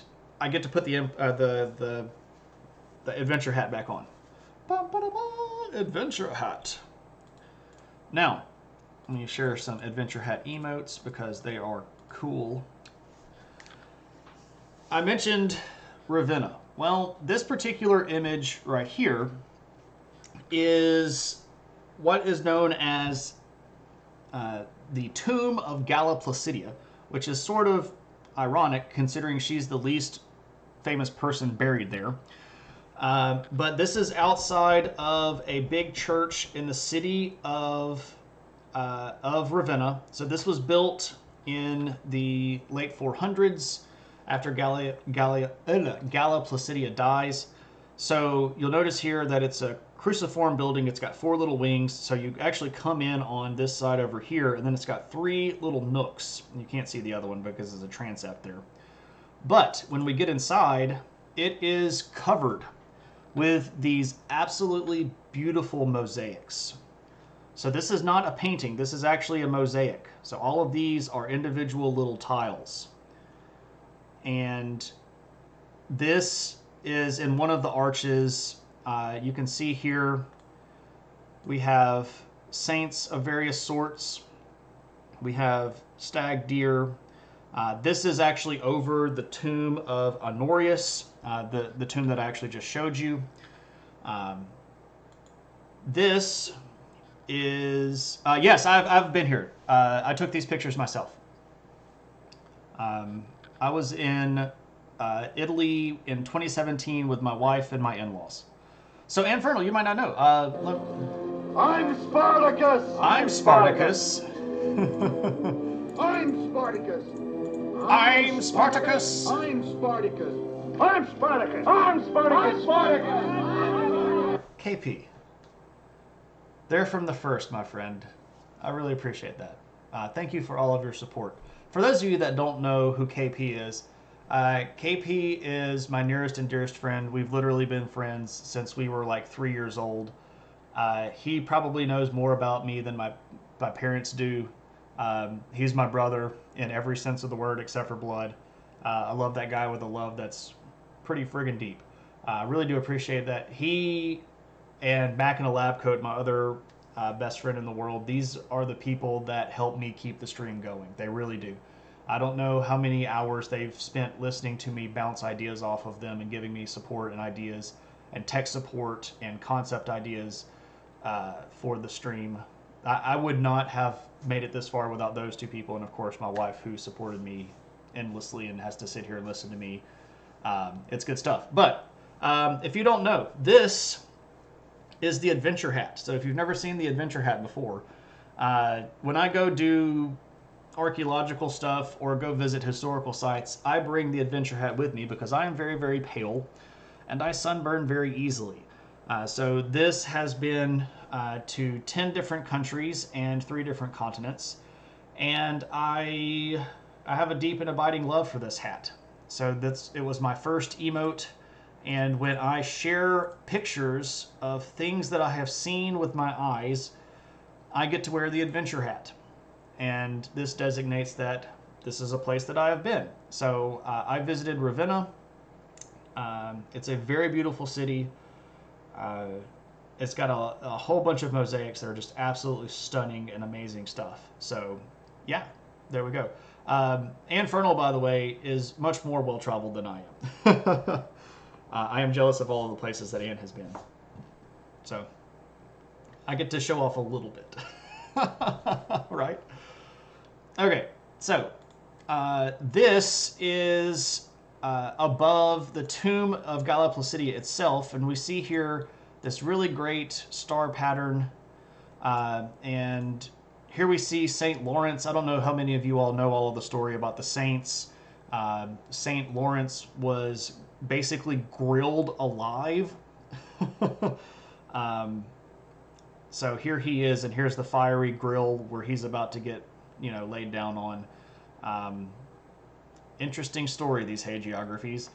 I get to put the adventure hat back on. Adventure hat. Now, let me share some adventure hat emotes because they are cool. I mentioned Ravenna. Well, this particular image right here is what is known as the tomb of Galla Placidia, which is sort of ironic considering she's the least famous person buried there. But this is outside of a big church in the city of Ravenna. So this was built in the late 400s after Galla Placidia dies. So you'll notice here that it's a cruciform building. It's got 4 little wings. So you actually come in on this side over here, and then it's got 3 little nooks. You can't see the other one because there's a transept there. But when we get inside, it is covered with these absolutely beautiful mosaics. So this is not a painting. This is actually a mosaic. So all of these are individual little tiles. And this is in one of the arches. You can see here we have saints of various sorts. We have stag deer. This is actually over the tomb of Honorius, the tomb that I actually just showed you. This is, yes, I've been here. I took these pictures myself. I was in Italy in 2017 with my wife and my in-laws. So, Infernal, you might not know. I'm Spartacus! I'm Spartacus. I'm Spartacus! I'm Spartacus. I'm Spartacus! I'm Spartacus! I'm Spartacus! I'm Spartacus! KP. They're from the first, my friend. I really appreciate that. Thank you for all of your support. For those of you that don't know who KP is my nearest and dearest friend. We've literally been friends since we were like 3 years old. He probably knows more about me than my parents do. He's my brother in every sense of the word except for blood. I love that guy with a love that's pretty friggin' deep. I really do appreciate that. He and Mac in a lab coat, my other best friend in the world, these are the people that help me keep the stream going. They really do. I don't know how many hours they've spent listening to me bounce ideas off of them and giving me support and ideas and tech support and concept ideas for the stream. I would not have made it this far without those two people, and of course my wife, who supported me endlessly and has to sit here and listen to me. It's good stuff. But if you don't know, this is the adventure hat. So if you've never seen the adventure hat before, when I go do archaeological stuff or go visit historical sites, I bring the adventure hat with me because I am very, very pale and I sunburn very easily. So this has been to 10 different countries and 3 different continents, and I have a deep and abiding love for this hat. So it was my first emote, and when I share pictures of things that I have seen with my eyes, I get to wear the adventure hat. And this designates that this is a place that I have been. So I visited Ravenna. It's a very beautiful city. It's got a whole bunch of mosaics that are just absolutely stunning and amazing stuff. So yeah, there we go. Anne Fernal, by the way, is much more well-traveled than I am. I am jealous of all of the places that Anne has been. So I get to show off a little bit. Right? Okay, so this is above the tomb of Galla Placidia itself, and we see here this really great star pattern, and here we see St. Lawrence. I don't know how many of you all know all of the story about the saints. St. Lawrence was basically grilled alive. So here he is, and here's the fiery grill where he's about to get, laid down on. Interesting story, these hagiographies.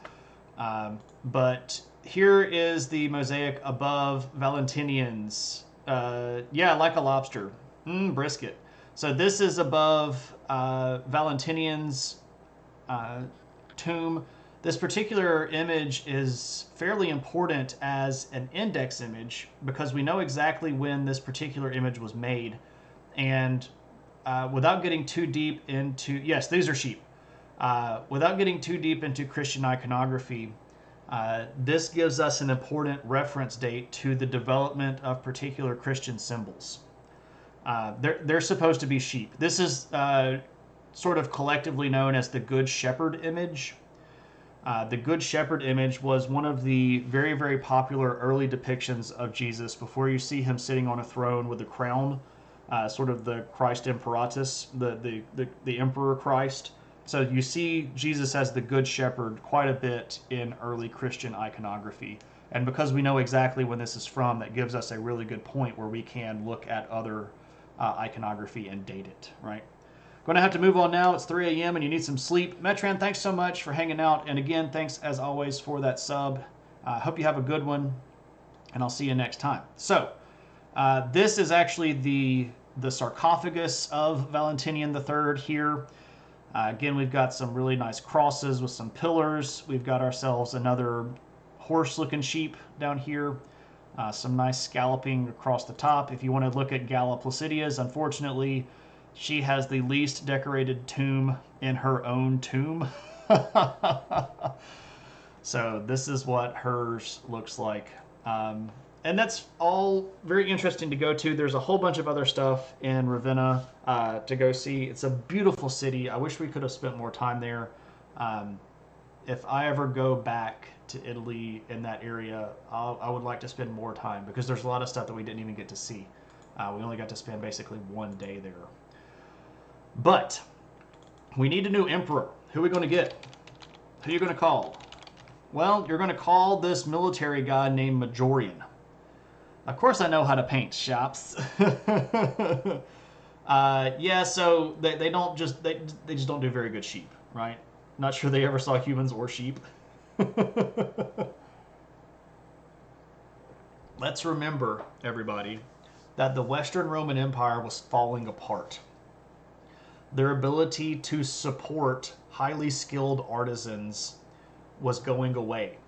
But here is the mosaic above Valentinian's. Yeah, like a lobster. Brisket. So this is above Valentinian's tomb. This particular image is fairly important as an index image because we know exactly when this particular image was made. And without getting too deep into... Yes, these are sheep. Without getting too deep into Christian iconography, this gives us an important reference date to the development of particular Christian symbols. They're supposed to be sheep. This is sort of collectively known as the Good Shepherd image. The Good Shepherd image was one of the very, very popular early depictions of Jesus before you see him sitting on a throne with a crown, sort of the Christ Imperatus, the Emperor Christ. So you see Jesus as the Good Shepherd quite a bit in early Christian iconography. And because we know exactly when this is from, that gives us a really good point where we can look at other iconography and date it, right? Going to have to move on now. It's 3 a.m. and you need some sleep. Metran, thanks so much for hanging out. And again, thanks as always for that sub. I hope you have a good one, and I'll see you next time. So this is actually the sarcophagus of Valentinian III here. Again, we've got some really nice crosses with some pillars. We've got ourselves another horse-looking sheep down here. Some nice scalloping across the top. If you want to look at Galla Placidia's, unfortunately, she has the least decorated tomb in her own tomb. So this is what hers looks like. And that's all very interesting to go to. There's a whole bunch of other stuff in Ravenna to go see. It's a beautiful city. I wish we could have spent more time there. If I ever go back to Italy in that area, I would like to spend more time because there's a lot of stuff that we didn't even get to see. We only got to spend basically one day there. But we need a new emperor. Who are we going to get? Who are you going to call? Well, you're going to call this military guy named Majorian. Of course I know how to paint shops. Yeah, so they just don't do very good sheep, right? Not sure they ever saw humans or sheep. Let's remember, everybody, that the Western Roman Empire was falling apart. Their ability to support highly skilled artisans was going away.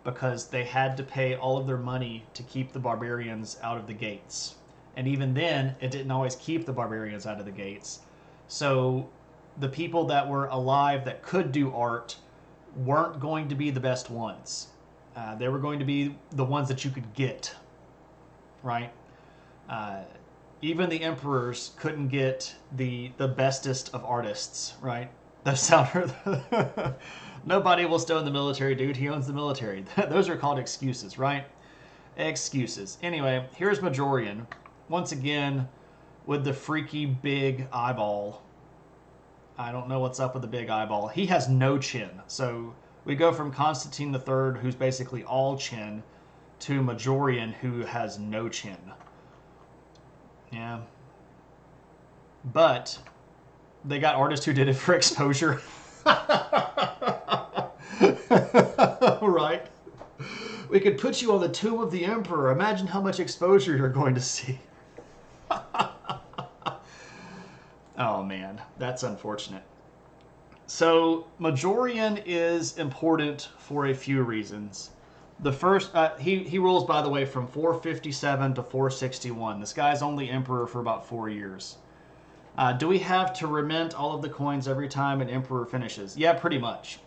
because they had to pay all of their money to keep the barbarians out of the gates. And even then, it didn't always keep the barbarians out of the gates. So the people that were alive that could do art weren't going to be the best ones. They were going to be the ones that you could get, right? Even the emperors couldn't get the bestest of artists, right? That sound. Nobody will stone the military, dude. He owns the military. Those are called excuses, right? Excuses. Anyway, here's Majorian once again with the freaky big eyeball. I don't know what's up with the big eyeball. He has no chin. So we go from Constantine III, who's basically all chin, to Majorian, who has no chin. Yeah. But they got artists who did it for exposure. Right? We could put you on the tomb of the emperor. Imagine how much exposure you're going to see. Oh man, that's unfortunate. So Majorian is important for a few reasons. The first, he rules, by the way, from 457 to 461. This guy's only emperor for about 4 years. Do we have to remint all of the coins every time an emperor finishes? Yeah, pretty much.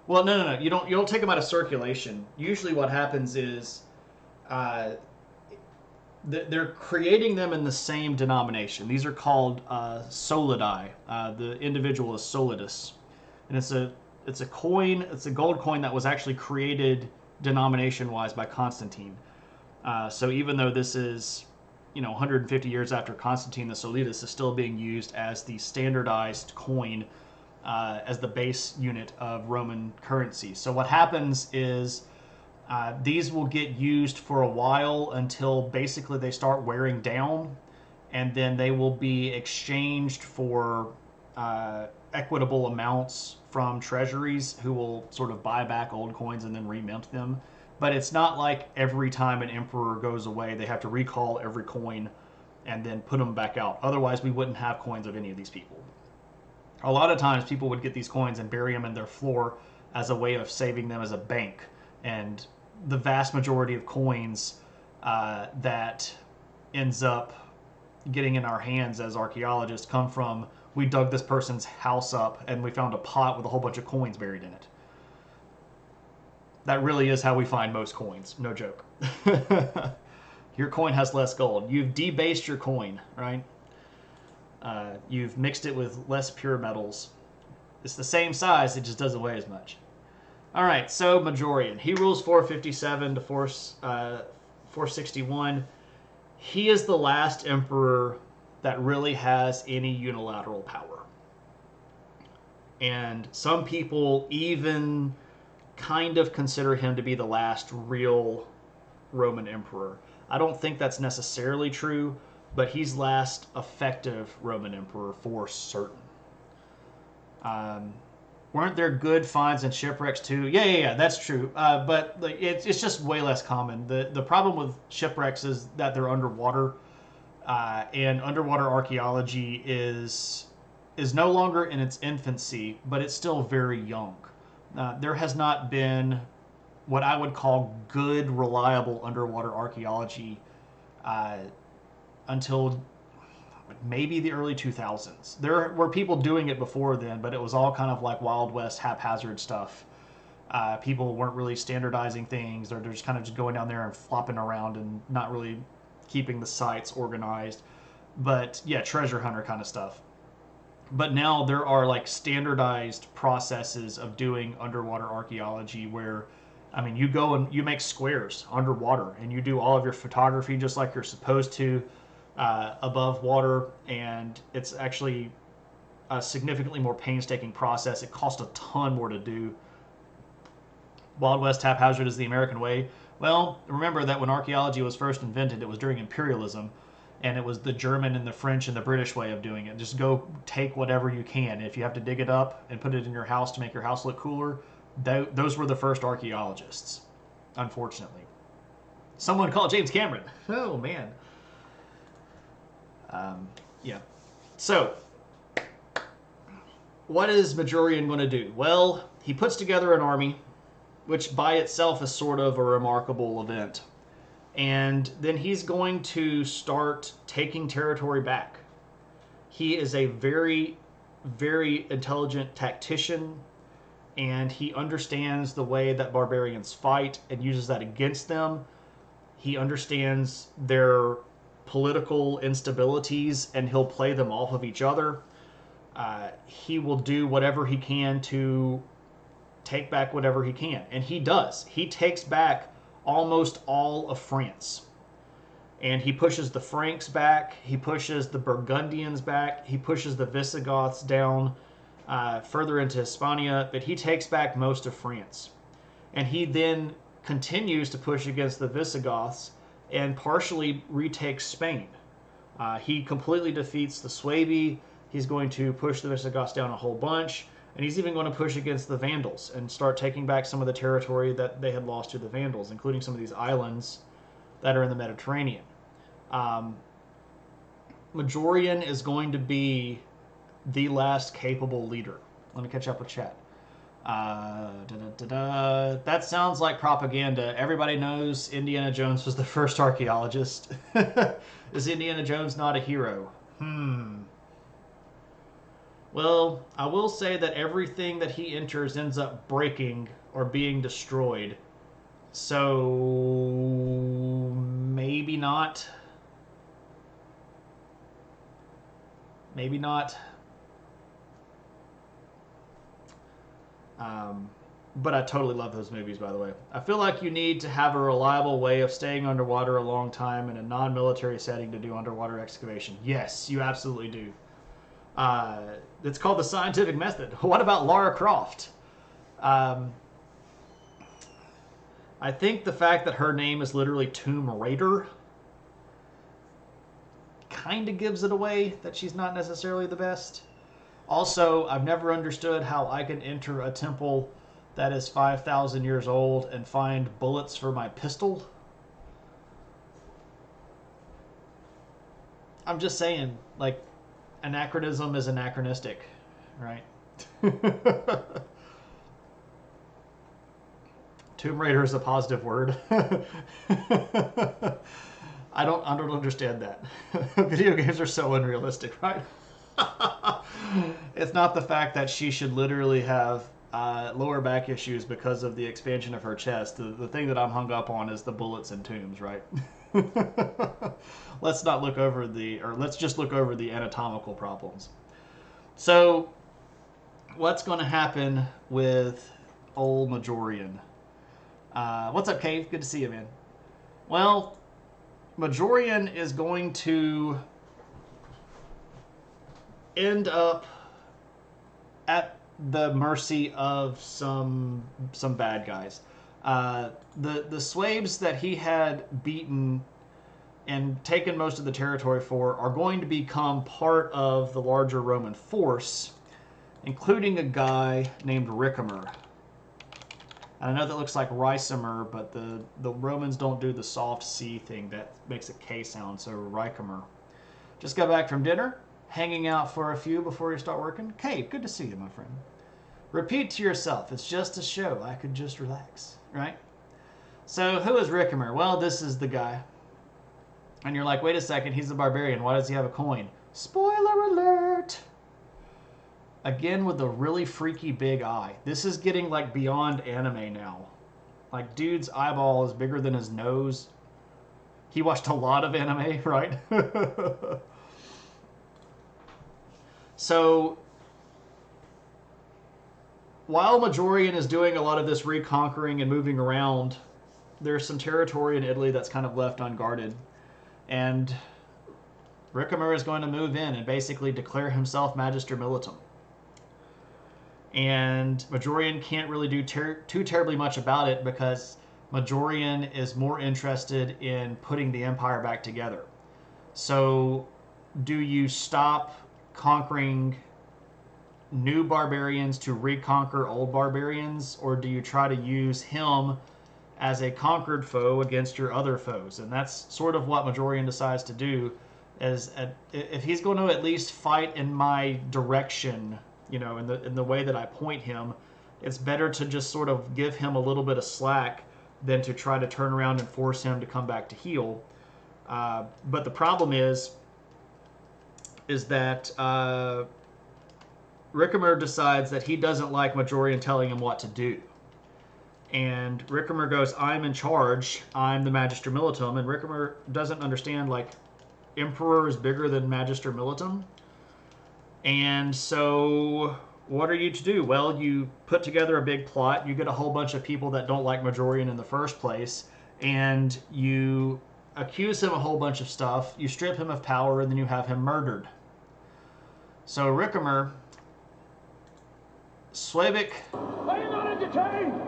Well, no. You don't take them out of circulation. Usually, what happens is they're creating them in the same denomination. These are called solidi. The individual is solidus, and it's a coin. It's a gold coin that was actually created denomination-wise by Constantine. So even though this is 150 years after Constantine, the solidus is still being used as the standardized coin, as the base unit of Roman currency. So what happens is these will get used for a while until basically they start wearing down, and then they will be exchanged for equitable amounts from treasuries, who will sort of buy back old coins and then remint them. But it's not like every time an emperor goes away, they have to recall every coin and then put them back out. Otherwise, we wouldn't have coins of any of these people. A lot of times, people would get these coins and bury them in their floor as a way of saving them as a bank. And the vast majority of coins that ends up getting in our hands as archaeologists come from, we dug this person's house up and we found a pot with a whole bunch of coins buried in it. That really is how we find most coins. No joke. Your coin has less gold. You've debased your coin, right? You've mixed it with less pure metals. It's the same size, it just doesn't weigh as much. All right, so Majorian. He rules 457 to 461. He is the last emperor that really has any unilateral power. And some people even kind of consider him to be the last real Roman emperor. I don't think that's necessarily true, but he's last effective Roman emperor for certain. Weren't there good finds and shipwrecks too? Yeah, that's true. But it's just way less common. The problem with shipwrecks is that they're underwater, and underwater archaeology is no longer in its infancy, but it's still very young. There has not been what I would call good, reliable underwater archaeology until maybe the early 2000s. There were people doing it before then, but it was all kind of like Wild West haphazard stuff. People weren't really standardizing things. They're just kind of just going down there and flopping around and not really keeping the sites organized. But yeah, treasure hunter kind of stuff. But now there are like standardized processes of doing underwater archaeology where, I mean, you go and you make squares underwater and you do all of your photography just like you're supposed to above water, and it's actually a significantly more painstaking process. It costs a ton more to do. Wild West haphazard is the American way. Well, remember that when archaeology was first invented, it was during imperialism, and it was the German and the French and the British way of doing it. Just go take whatever you can. If you have to dig it up and put it in your house to make your house look cooler, those were the first archaeologists, unfortunately. Someone called James Cameron. Oh, man. Yeah. So, what is Majorian going to do? Well, he puts together an army. which by itself is sort of a remarkable event. And then he's going to start taking territory back. He is a very, very intelligent tactician, and he understands the way that barbarians fight and uses that against them. He understands their political instabilities, and he'll play them off of each other. He will do whatever he can to take back whatever he can. And he does. He takes back almost all of France. And he pushes the Franks back. He pushes the Burgundians back. He pushes the Visigoths down further into Hispania. But he takes back most of France. And he then continues to push against the Visigoths and partially retakes Spain. He completely defeats the Suebi. He's going to push the Visigoths down a whole bunch. And he's even going to push against the Vandals and start taking back some of the territory that they had lost to the Vandals, including some of these islands that are in the Mediterranean. Majorian is going to be the last capable leader. Let me catch up with chat. That sounds like propaganda. Everybody knows Indiana Jones was the first archaeologist. Is Indiana Jones not a hero? Well, I will say that everything that he enters ends up breaking or being destroyed. So maybe not. Maybe not. But I totally love those movies, by the way. I feel like you need to have a reliable way of staying underwater a long time in a non-military setting to do underwater excavation. Yes, you absolutely do. It's called the scientific method. What about Lara Croft? I think the fact that her name is literally Tomb Raider kind of gives it away that she's not necessarily the best. Also, I've never understood how I can enter a temple that is 5,000 years old and find bullets for my pistol. I'm just saying, like, anachronism is anachronistic, right? Tomb Raider is a positive word. I don't understand that. Video games are so unrealistic, right? It's not the fact that she should literally have lower back issues because of the expansion of her chest. The thing that I'm hung up on is the bullets and tombs, right? Let's just look over the anatomical problems. So, what's going to happen with old Majorian? What's up, Cave? Good to see you, man. Well, Majorian is going to end up at the mercy of some bad guys. The Suebes that he had beaten and taken most of the territory for are going to become part of the larger Roman force, including a guy named Ricimer. And I know that looks like Ricimer, but the Romans don't do the soft C thing. That makes a K sound, so Ricimer. Just got back from dinner, hanging out for a few before you start working. Cave, good to see you, my friend. Repeat to yourself, it's just a show. I could just relax, right? So who is Ricimer? Well, this is the guy. And you're like, wait a second, he's a barbarian. Why does he have a coin? Spoiler alert! Again, with a really freaky big eye. This is getting like beyond anime now. Like, dude's eyeball is bigger than his nose. He watched a lot of anime, right? So, while Majorian is doing a lot of this reconquering and moving around, there's some territory in Italy that's kind of left unguarded. And Ricimer is going to move in and basically declare himself Magister Militum. And Majorian can't really do too terribly much about it because Majorian is more interested in putting the empire back together. So, do you stop conquering new barbarians to reconquer old barbarians, or do you try to use him as a conquered foe against your other foes? And that's sort of what Majorian decides to do. If he's going to at least fight in my direction, you know, in the way that I point him, it's better to just sort of give him a little bit of slack than to try to turn around and force him to come back to heel. But the problem is that Rickamer decides that he doesn't like Majorian telling him what to do. And Rickamer goes, I'm in charge, I'm the Magister Militum, and Rickamer doesn't understand, like, Emperor is bigger than Magister Militum. And so, what are you to do? Well, you put together a big plot, you get a whole bunch of people that don't like Majorian in the first place, and you accuse him a whole bunch of stuff, you strip him of power, and then you have him murdered. So Rickamer, Swabik... Are you not entertained?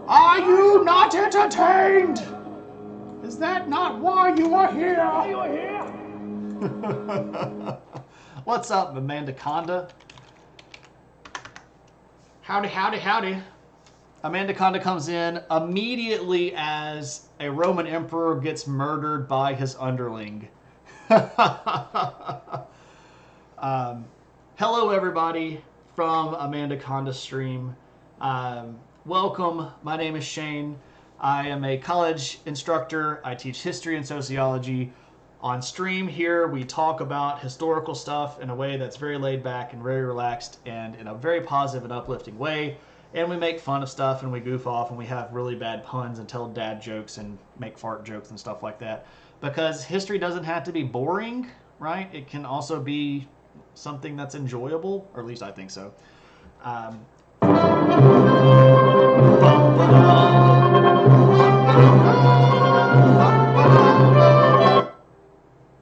Are you not entertained? Is that not why you are here? Are you here? What's up, Amanda Conda? Howdy, howdy, howdy. Amanda Conda comes in immediately as a Roman emperor gets murdered by his underling. Hello, everybody, from Amanda Conda's stream. Welcome. My name is Shane. I am a college instructor. I teach history and sociology. On stream here, we talk about historical stuff in a way that's very laid back and very relaxed and in a very positive and uplifting way. And we make fun of stuff and we goof off and we have really bad puns and tell dad jokes and make fart jokes and stuff like that. Because history doesn't have to be boring, right? It can also be something that's enjoyable, or at least I think so.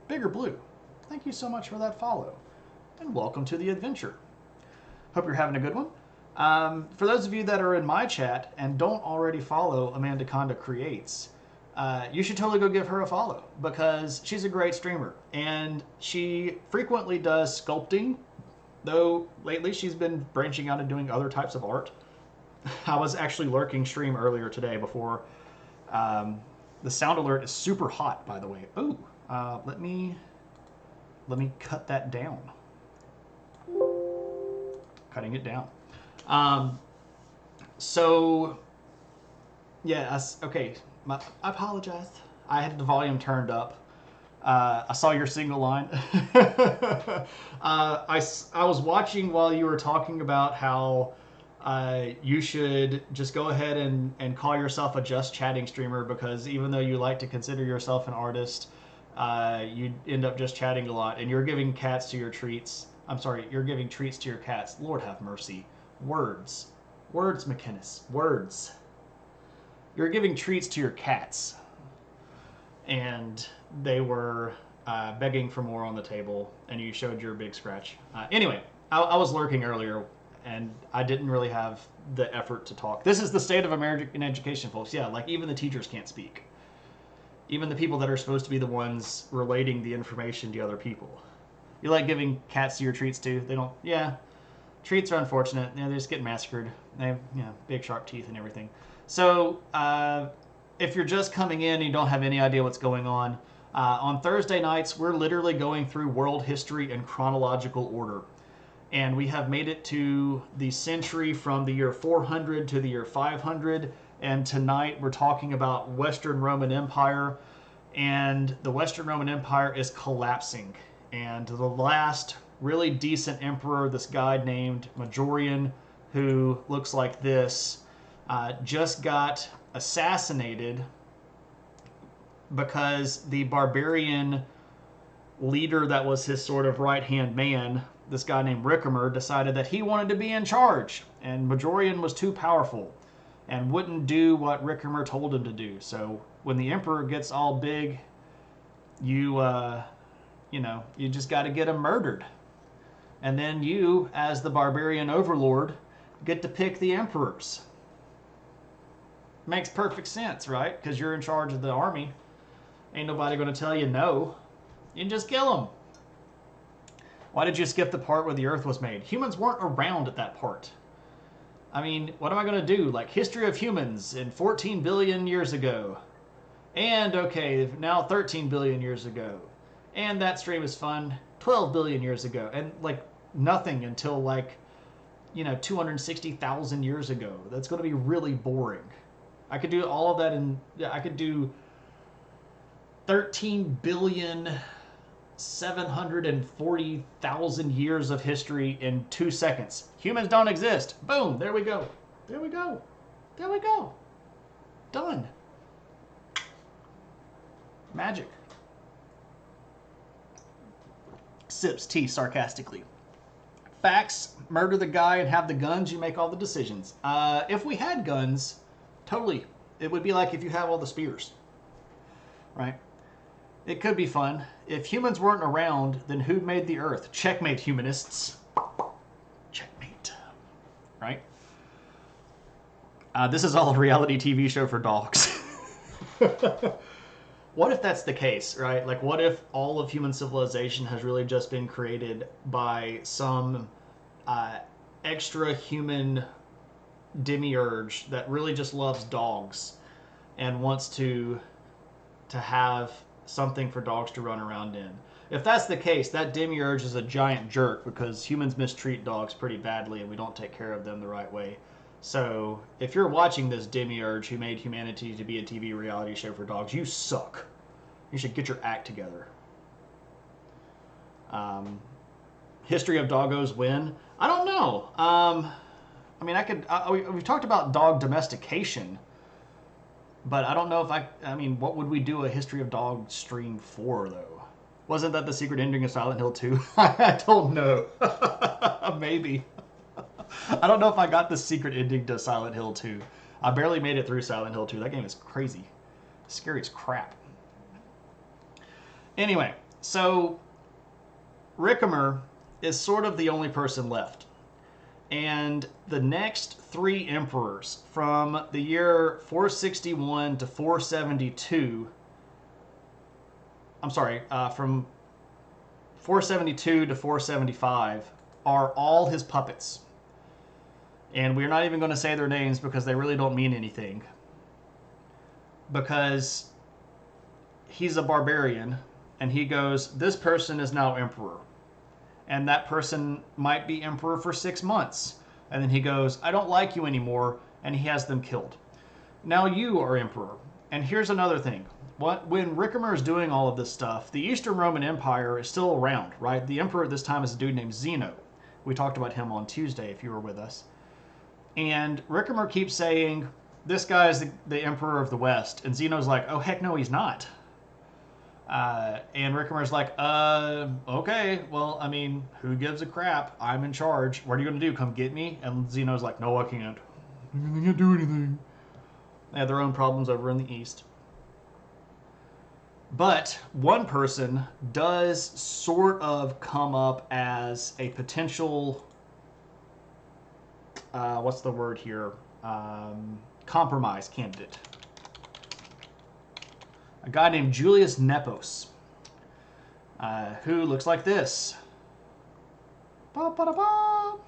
Bigger Blue, thank you so much for that follow, and welcome to the adventure. Hope you're having a good one. For those of you that are in my chat and don't already follow Amanda Conda Creates, you should totally go give her a follow because she's a great streamer and she frequently does sculpting, though lately she's been branching out and doing other types of art. I was actually lurking stream earlier today before. The sound alert is super hot, by the way. Oh, let me cut that down. Cutting it down. So yeah, okay. I apologize. I had the volume turned up. I saw your single line. I was watching while you were talking about how you should just go ahead and call yourself a just chatting streamer because even though you like to consider yourself an artist, you end up just chatting a lot and you're giving cats to your treats. I'm sorry, you're giving treats to your cats. Lord have mercy. Words. Words, McInnes. Words. You're giving treats to your cats. And they were begging for more on the table, and you showed your big scratch. Anyway, I was lurking earlier, and I didn't really have the effort to talk. This is the state of American education, folks. Yeah, like even the teachers can't speak. Even the people that are supposed to be the ones relating the information to other people. You like giving cats to your treats too? They don't. Yeah, treats are unfortunate. Yeah, they just get massacred. They have big sharp teeth and everything. So if you're just coming in and you don't have any idea what's going on Thursday nights we're literally going through world history in chronological order. And we have made it to the century from the year 400 to the year 500. And tonight we're talking about Western Roman Empire. And the Western Roman Empire is collapsing. And the last really decent emperor, this guy named Majorian, who looks like this, just got assassinated because the barbarian leader that was his sort of right-hand man, this guy named Rickamer, decided that he wanted to be in charge. And Majorian was too powerful and wouldn't do what Rickamer told him to do. So when the emperor gets all big, you just got to get him murdered. And then you, as the barbarian overlord, get to pick the emperors. Makes perfect sense, right? Because you're in charge of the army. Ain't nobody going to tell you no. You can just kill them. Why did you skip the part where the earth was made? Humans weren't around at that part. I mean, what am I going to do? Like, history of humans in 14 billion years ago. And, okay, now 13 billion years ago. And that stream is fun 12 billion years ago. And, like, nothing until, like, 260,000 years ago. That's going to be really boring. I could do all of that I could do 13 billion 740,000 years of history in 2 seconds. Humans don't exist. Boom, there we go. There we go. There we go. Done. Magic. Sips tea sarcastically. Facts, murder the guy and have the guns, you make all the decisions. If we had guns, totally. It would be like if you have all the spears. Right? It could be fun. If humans weren't around, then who made the earth? Checkmate, humanists. Checkmate. Right? This is all a reality TV show for dogs. What if that's the case, right? Like, what if all of human civilization has really just been created by some extra human demiurge that really just loves dogs and wants to have something for dogs to run around in? If that's the case, that demiurge is a giant jerk because humans mistreat dogs pretty badly and we don't take care of them the right way. So if you're watching this demiurge who made humanity to be a TV reality show for dogs, you suck. You should get your act together. History of doggos when? I don't know. I mean, we've talked about dog domestication, but I don't know if I mean, what would we do a history of dog stream for, though? Wasn't that the secret ending of Silent Hill 2? I don't know. Maybe. I don't know if I got the secret ending to Silent Hill 2. I barely made it through Silent Hill 2. That game is crazy. Scary as crap. Anyway, so Ricimer is sort of the only person left. And the next 3 emperors from the year 461 to 472... I'm sorry, from 472 to 475 are all his puppets. And we're not even going to say their names because they really don't mean anything. Because he's a barbarian, and he goes, this person is now emperor. And that person might be emperor for 6 months. And then he goes, I don't like you anymore, and he has them killed. Now you are emperor. And here's another thing. When Ricimer is doing all of this stuff, the Eastern Roman Empire is still around, right? The emperor at this time is a dude named Zeno. We talked about him on Tuesday, if you were with us. And Ricimer keeps saying, this guy is the emperor of the West. And Zeno's like, oh, heck no, he's not. And Ricimer's like, okay, well, I mean, who gives a crap? I'm in charge. What are you going to do? Come get me? And Zeno's like, no, I can't. I can't do anything. They have their own problems over in the East. But one person does sort of come up as a potential, what's the word here? Compromise candidate. A guy named Julius Nepos, who looks like this. Ba-ba-da-ba.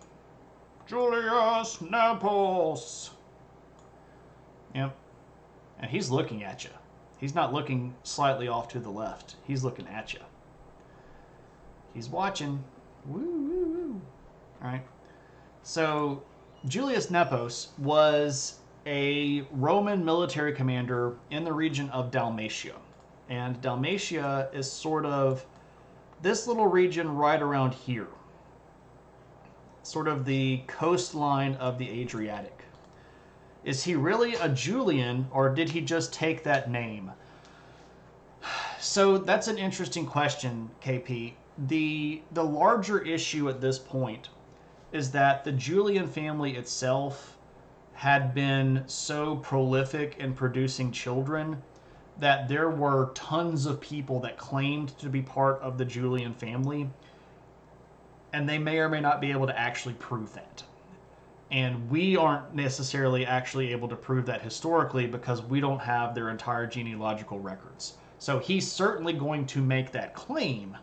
Julius Nepos. Yep. And he's looking at you. He's not looking slightly off to the left. He's looking at you. He's watching. Woo, woo, woo. All right. So Julius Nepos was a Roman military commander in the region of Dalmatia. And Dalmatia is sort of this little region right around here. Sort of the coastline of the Adriatic. Is he really a Julian, or did he just take that name? So that's an interesting question, KP. The larger issue at this point is that the Julian family itself had been so prolific in producing children that there were tons of people that claimed to be part of the Julian family, and they may or may not be able to actually prove that. And we aren't necessarily actually able to prove that historically because we don't have their entire genealogical records. So he's certainly going to make that claim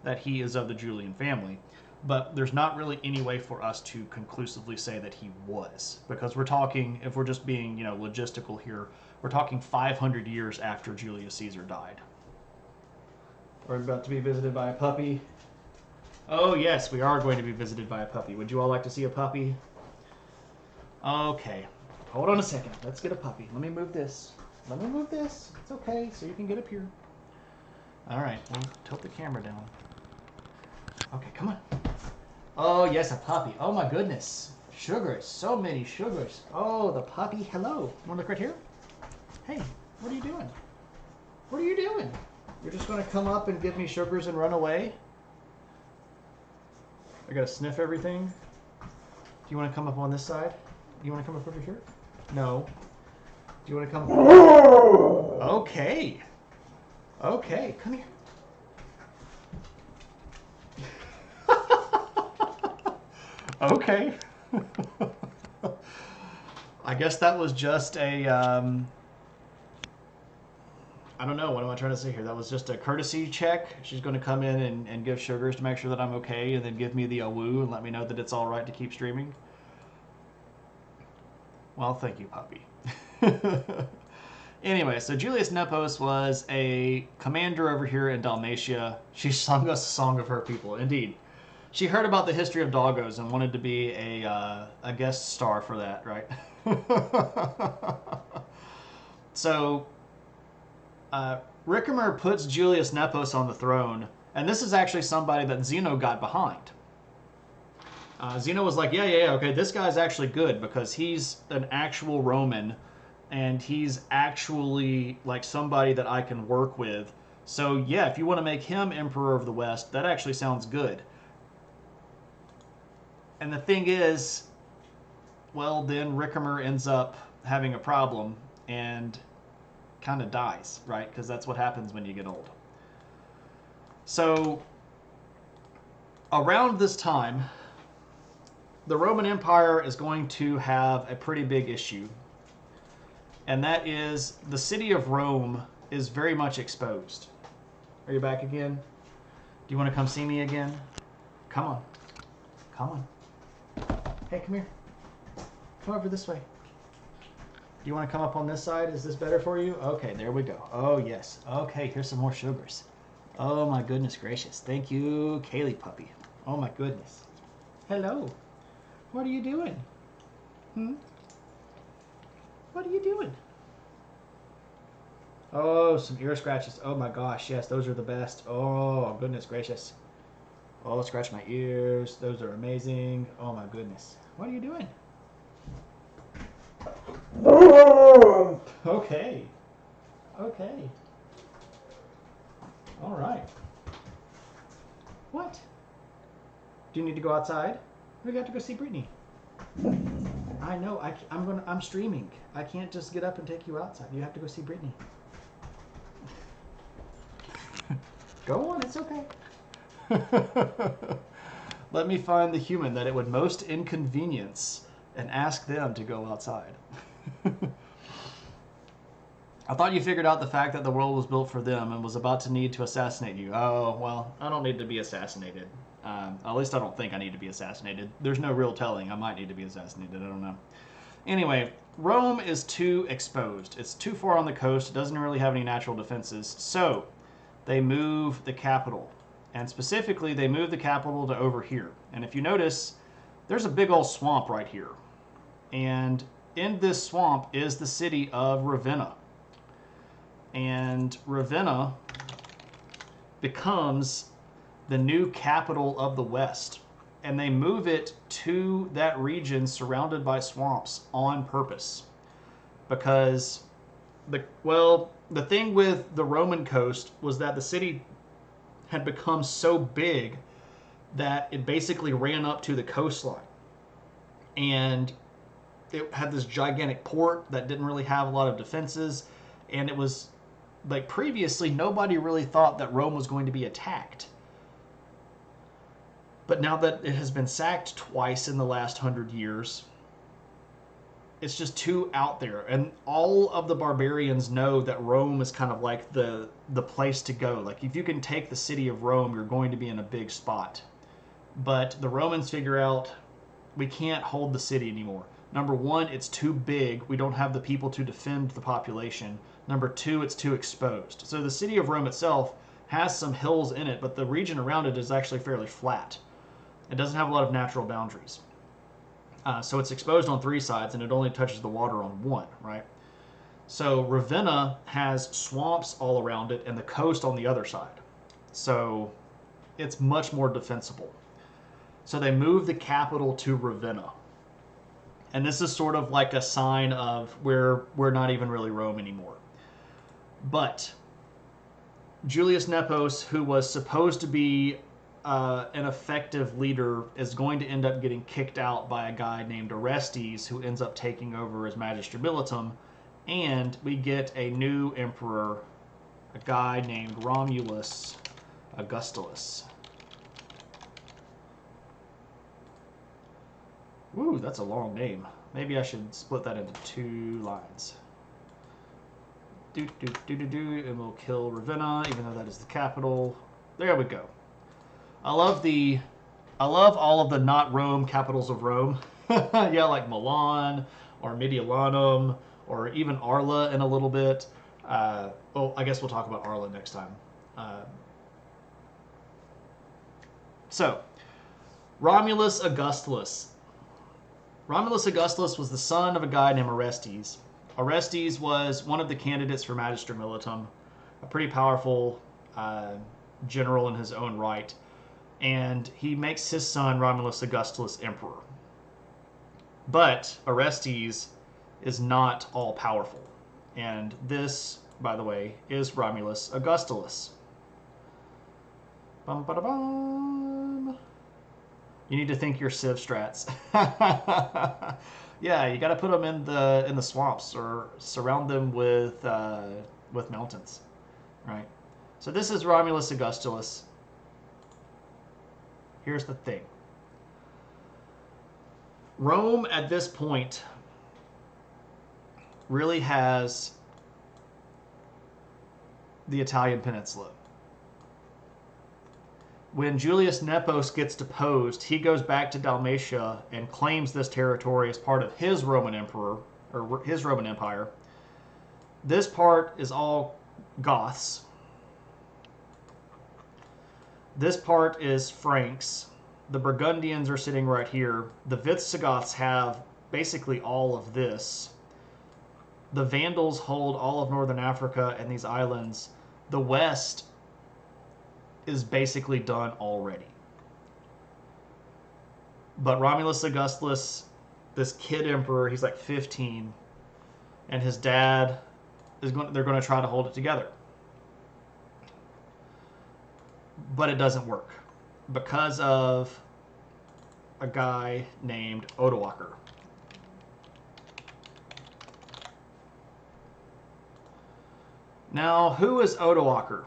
that he is of the Julian family, but there's not really any way for us to conclusively say that he was, because we're talking, if we're just being, logistical here, we're talking 500 years after Julius Caesar died. We're about to be visited by a puppy. Oh, yes, we are going to be visited by a puppy. Would you all like to see a puppy? Okay. Hold on a second. Let's get a puppy. Let me move this. Let me move this. It's okay, so you can get up here. All right, we'll tilt the camera down. Okay, come on. Oh, yes, a puppy. Oh, my goodness. Sugars. So many sugars. Oh, the puppy. Hello. Want to look right here? Hey, what are you doing? What are you doing? You're just going to come up and give me sugars and run away? I got to sniff everything. Do you want to come up on this side? You want to come up over here? No. Do you want to come? Okay. Okay, come here. Okay. I guess that was just a, I don't know, what am I trying to say here? That was just a courtesy check. She's going to come in and give sugars to make sure that I'm okay, and then give me the woo and let me know that it's all right to keep streaming. Well, thank you, puppy. Anyway, so Julius Nepos was a commander over here in Dalmatia. She sung us a song of her people, indeed. She heard about the history of doggos and wanted to be a guest star for that, right? So, Ricimer puts Julius Nepos on the throne, and this is actually somebody that Zeno got behind. Zeno was like, yeah, okay, this guy's actually good because he's an actual Roman, and he's actually like somebody that I can work with. So yeah, if you want to make him Emperor of the West, that actually sounds good. And the thing is, well, then Ricimer ends up having a problem and kind of dies, right? Because that's what happens when you get old. So around this time, the Roman Empire is going to have a pretty big issue. And that is the city of Rome is very much exposed. Are you back again? Do you want to come see me again? Come on. Come on. Hey, come here. Come over this way. Do you want to come up on this side? Is this better for you? Okay, there we go. Oh, yes. Okay, here's some more sugars. Oh, my goodness gracious. Thank you, Kaylee puppy. Oh, my goodness. Hello. What are you doing? What are you doing? Oh, some ear scratches. Oh my gosh, yes, those are the best. Oh, goodness gracious. Oh, scratch my ears. Those are amazing. Oh my goodness. What are you doing? Okay. Okay. All right. What? Do you need to go outside? We got to go see Brittany. I know. I'm streaming. I can't just get up and take you outside. You have to go see Brittany. Go on. It's okay. Let me find the human that it would most inconvenience and ask them to go outside. I thought you figured out the fact that the world was built for them and was about to need to assassinate you. Oh, well, I don't need to be assassinated. At least I don't think I need to be assassinated. There's no real telling. I might need to be assassinated. I don't know. Anyway, Rome is too exposed. It's too far on the coast. It doesn't really have any natural defenses. So they move the capital. And specifically, they move the capital to over here. And if you notice, there's a big old swamp right here. And in this swamp is the city of Ravenna. And Ravenna becomes the new capital of the West. And they move it to that region surrounded by swamps on purpose. Because the thing with the Roman coast was that the city had become so big that it basically ran up to the coastline. And it had this gigantic port that didn't really have a lot of defenses. And it was like previously, nobody really thought that Rome was going to be attacked. But now that it has been sacked twice in the last 100 years, it's just too out there. And all of the barbarians know that Rome is kind of like the place to go. Like, if you can take the city of Rome, you're going to be in a big spot. But the Romans figure out, we can't hold the city anymore. Number one, it's too big. We don't have the people to defend the population. Number two, it's too exposed. So the city of Rome itself has some hills in it, but the region around it is actually fairly flat. It doesn't have a lot of natural boundaries. So it's exposed on 3 sides, and it only touches the water on 1, right? So Ravenna has swamps all around it and the coast on the other side. So it's much more defensible. So they moved the capital to Ravenna. And this is sort of like a sign of we're not even really Rome anymore. But Julius Nepos, who was supposed to be an effective leader, is going to end up getting kicked out by a guy named Orestes, who ends up taking over as Magister Militum, and we get a new emperor, a guy named Romulus Augustulus. Ooh, that's a long name. Maybe I should split that into 2 lines. And we'll kill Ravenna, even though that is the capital. There we go. I love all of the not Rome capitals of Rome. Yeah, like Milan or Mediolanum or even Arla in a little bit. Oh, I guess we'll talk about Arla next time. So, Romulus Augustulus. Romulus Augustulus was the son of a guy named Orestes. Orestes was one of the candidates for Magister Militum, a pretty powerful general in his own right, and he makes his son Romulus Augustulus emperor. But Orestes is not all powerful, and this, by the way, is Romulus Augustulus. Bum, ba, da, bum. You need to think your Civ strats. Yeah, you got to put them in the swamps or surround them with mountains, right? So this is Romulus Augustulus. Here's the thing. Rome at this point really has the Italian peninsula. When Julius Nepos gets deposed, he goes back to Dalmatia and claims this territory as part of his Roman emperor, or his Roman Empire. This part is all Goths. This part is Franks. The Burgundians are sitting right here. The Visigoths have basically all of this. The Vandals hold all of northern Africa and these islands. The west is basically done already. But Romulus Augustulus, this kid emperor, he's like 15, and his dad they're going to try to hold it together. But it doesn't work because of a guy named Odoacer. Now, who is Odoacer?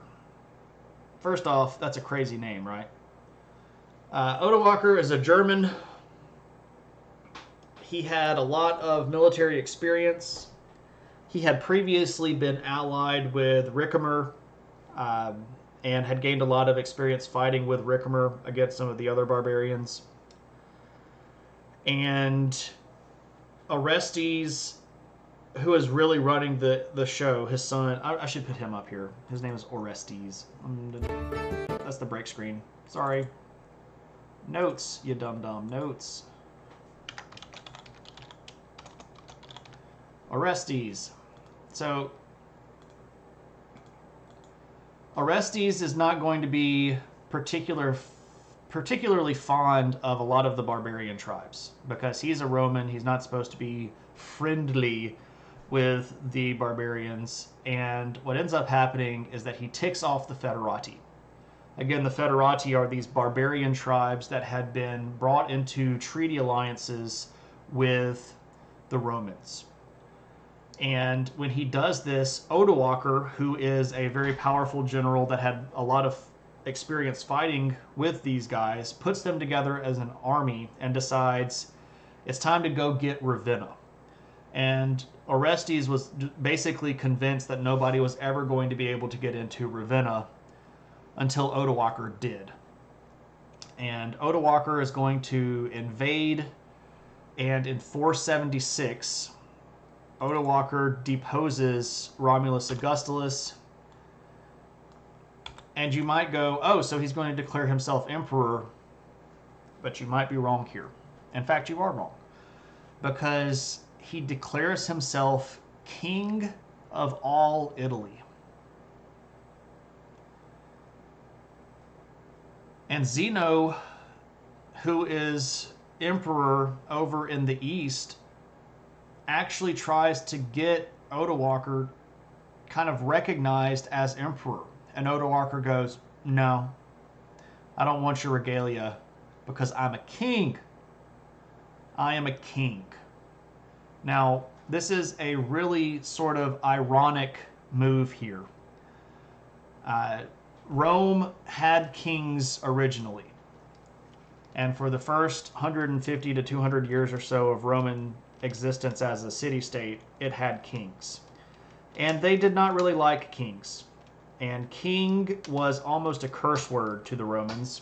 First off, that's a crazy name, right? Odoacer is a German. He had a lot of military experience. He had previously been allied with Ricimer and had gained a lot of experience fighting with Ricimer against some of the other barbarians. And Orestes, who is really running the show, his son, I should put him up here. His name is Orestes. That's the break screen. Sorry. Notes, you dum-dum. Notes. Orestes. So, Orestes is not going to be particularly fond of a lot of the barbarian tribes because he's a Roman. He's not supposed to be friendly with the barbarians, and what ends up happening is that he ticks off the Federati. Again, the Federati are these barbarian tribes that had been brought into treaty alliances with the Romans. And when he does this, Odoacer, who is a very powerful general that had a lot of experience fighting with these guys, puts them together as an army and decides it's time to go get Ravenna. And Orestes was basically convinced that nobody was ever going to be able to get into Ravenna until Odoacer did. And Odoacer is going to invade, and in 476, Odoacer deposes Romulus Augustulus, And you might go, oh, so he's going to declare himself emperor, but you might be wrong here. In fact, you are wrong, because he declares himself king of all Italy. And Zeno, who is emperor over in the east, actually tries to get Odoacer kind of recognized as emperor. And Odoacer goes, no, I don't want your regalia because I'm a king. I am a king. Now, this is a really sort of ironic move here. Rome had kings originally. And for the first 150 to 200 years or so of Roman existence as a city-state, it had kings. And they did not really like kings. And king was almost a curse word to the Romans.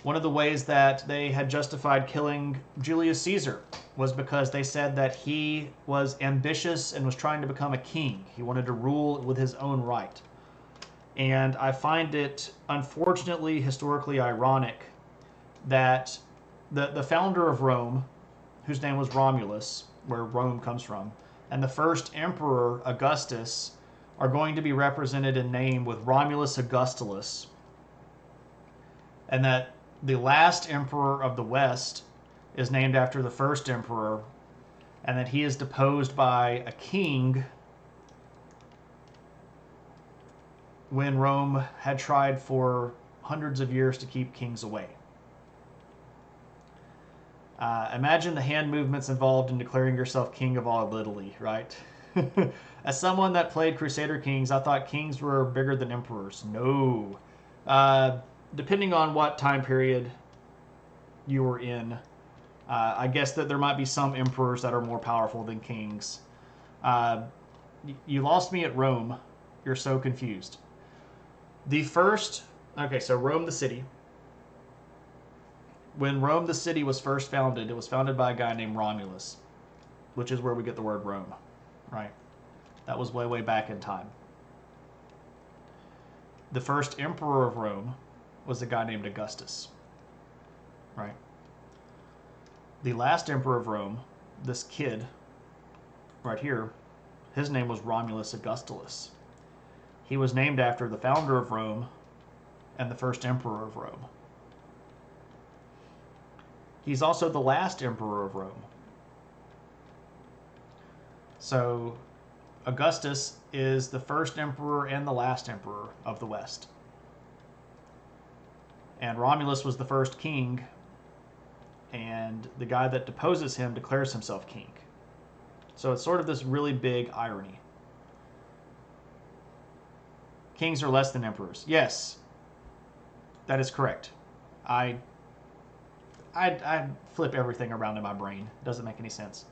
One of the ways that they had justified killing Julius Caesar was because they said that he was ambitious and was trying to become a king. He wanted to rule with his own right. And I find it, unfortunately, historically ironic that the founder of Rome, whose name was Romulus, where Rome comes from, and the first emperor, Augustus, are going to be represented in name with Romulus Augustulus, and that the last emperor of the West is named after the first emperor, and that he is deposed by a king when Rome had tried for hundreds of years to keep kings away. Imagine the hand movements involved in declaring yourself king of all Italy, right? As someone that played Crusader Kings, I thought kings were bigger than emperors. No. Depending on what time period you were in, I guess that there might be some emperors that are more powerful than kings. You lost me at Rome. You're so confused. So Rome the city. When Rome the city was first founded, it was founded by a guy named Romulus, which is where we get the word Rome, right? That was way, way back in time. The first emperor of Rome was a guy named Augustus, right? The last emperor of Rome, this kid right here, his name was Romulus Augustulus. He was named after the founder of Rome and the first emperor of Rome. He's also the last emperor of Rome. So Augustus is the first emperor and the last emperor of the West. And Romulus was the first king, and the guy that deposes him declares himself king. So it's sort of this really big irony. Kings are less than emperors. Yes, that is correct. I flip everything around in my brain. Doesn't make any sense.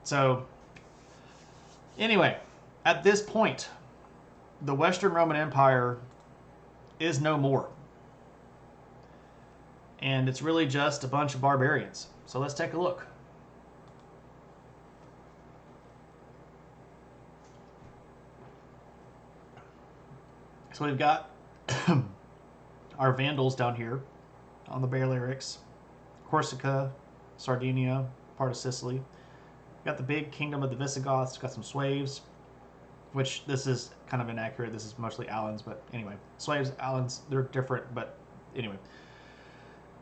So, anyway, at this point, the Western Roman Empire is no more. And it's really just a bunch of barbarians. So let's take a look. So we've got our Vandals down here on the Balearics, Corsica, Sardinia, part of Sicily. We've got the big kingdom of the Visigoths. We've got some Sueves, which this is kind of inaccurate. This is mostly Alans, but anyway. Sueves, Alans, they're different, but anyway.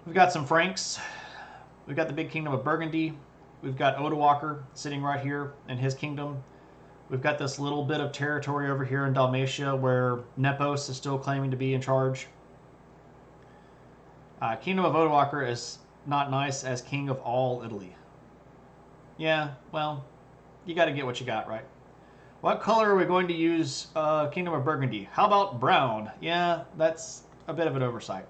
We've got some Franks. We've got the big kingdom of Burgundy. We've got Odoacer sitting right here in his kingdom. We've got this little bit of territory over here in Dalmatia where Nepos is still claiming to be in charge. Kingdom of Odoacer is not nice as king of all Italy. Yeah, well, you got to get what you got, right? What color are we going to use Kingdom of Burgundy? How about brown? Yeah, that's a bit of an oversight.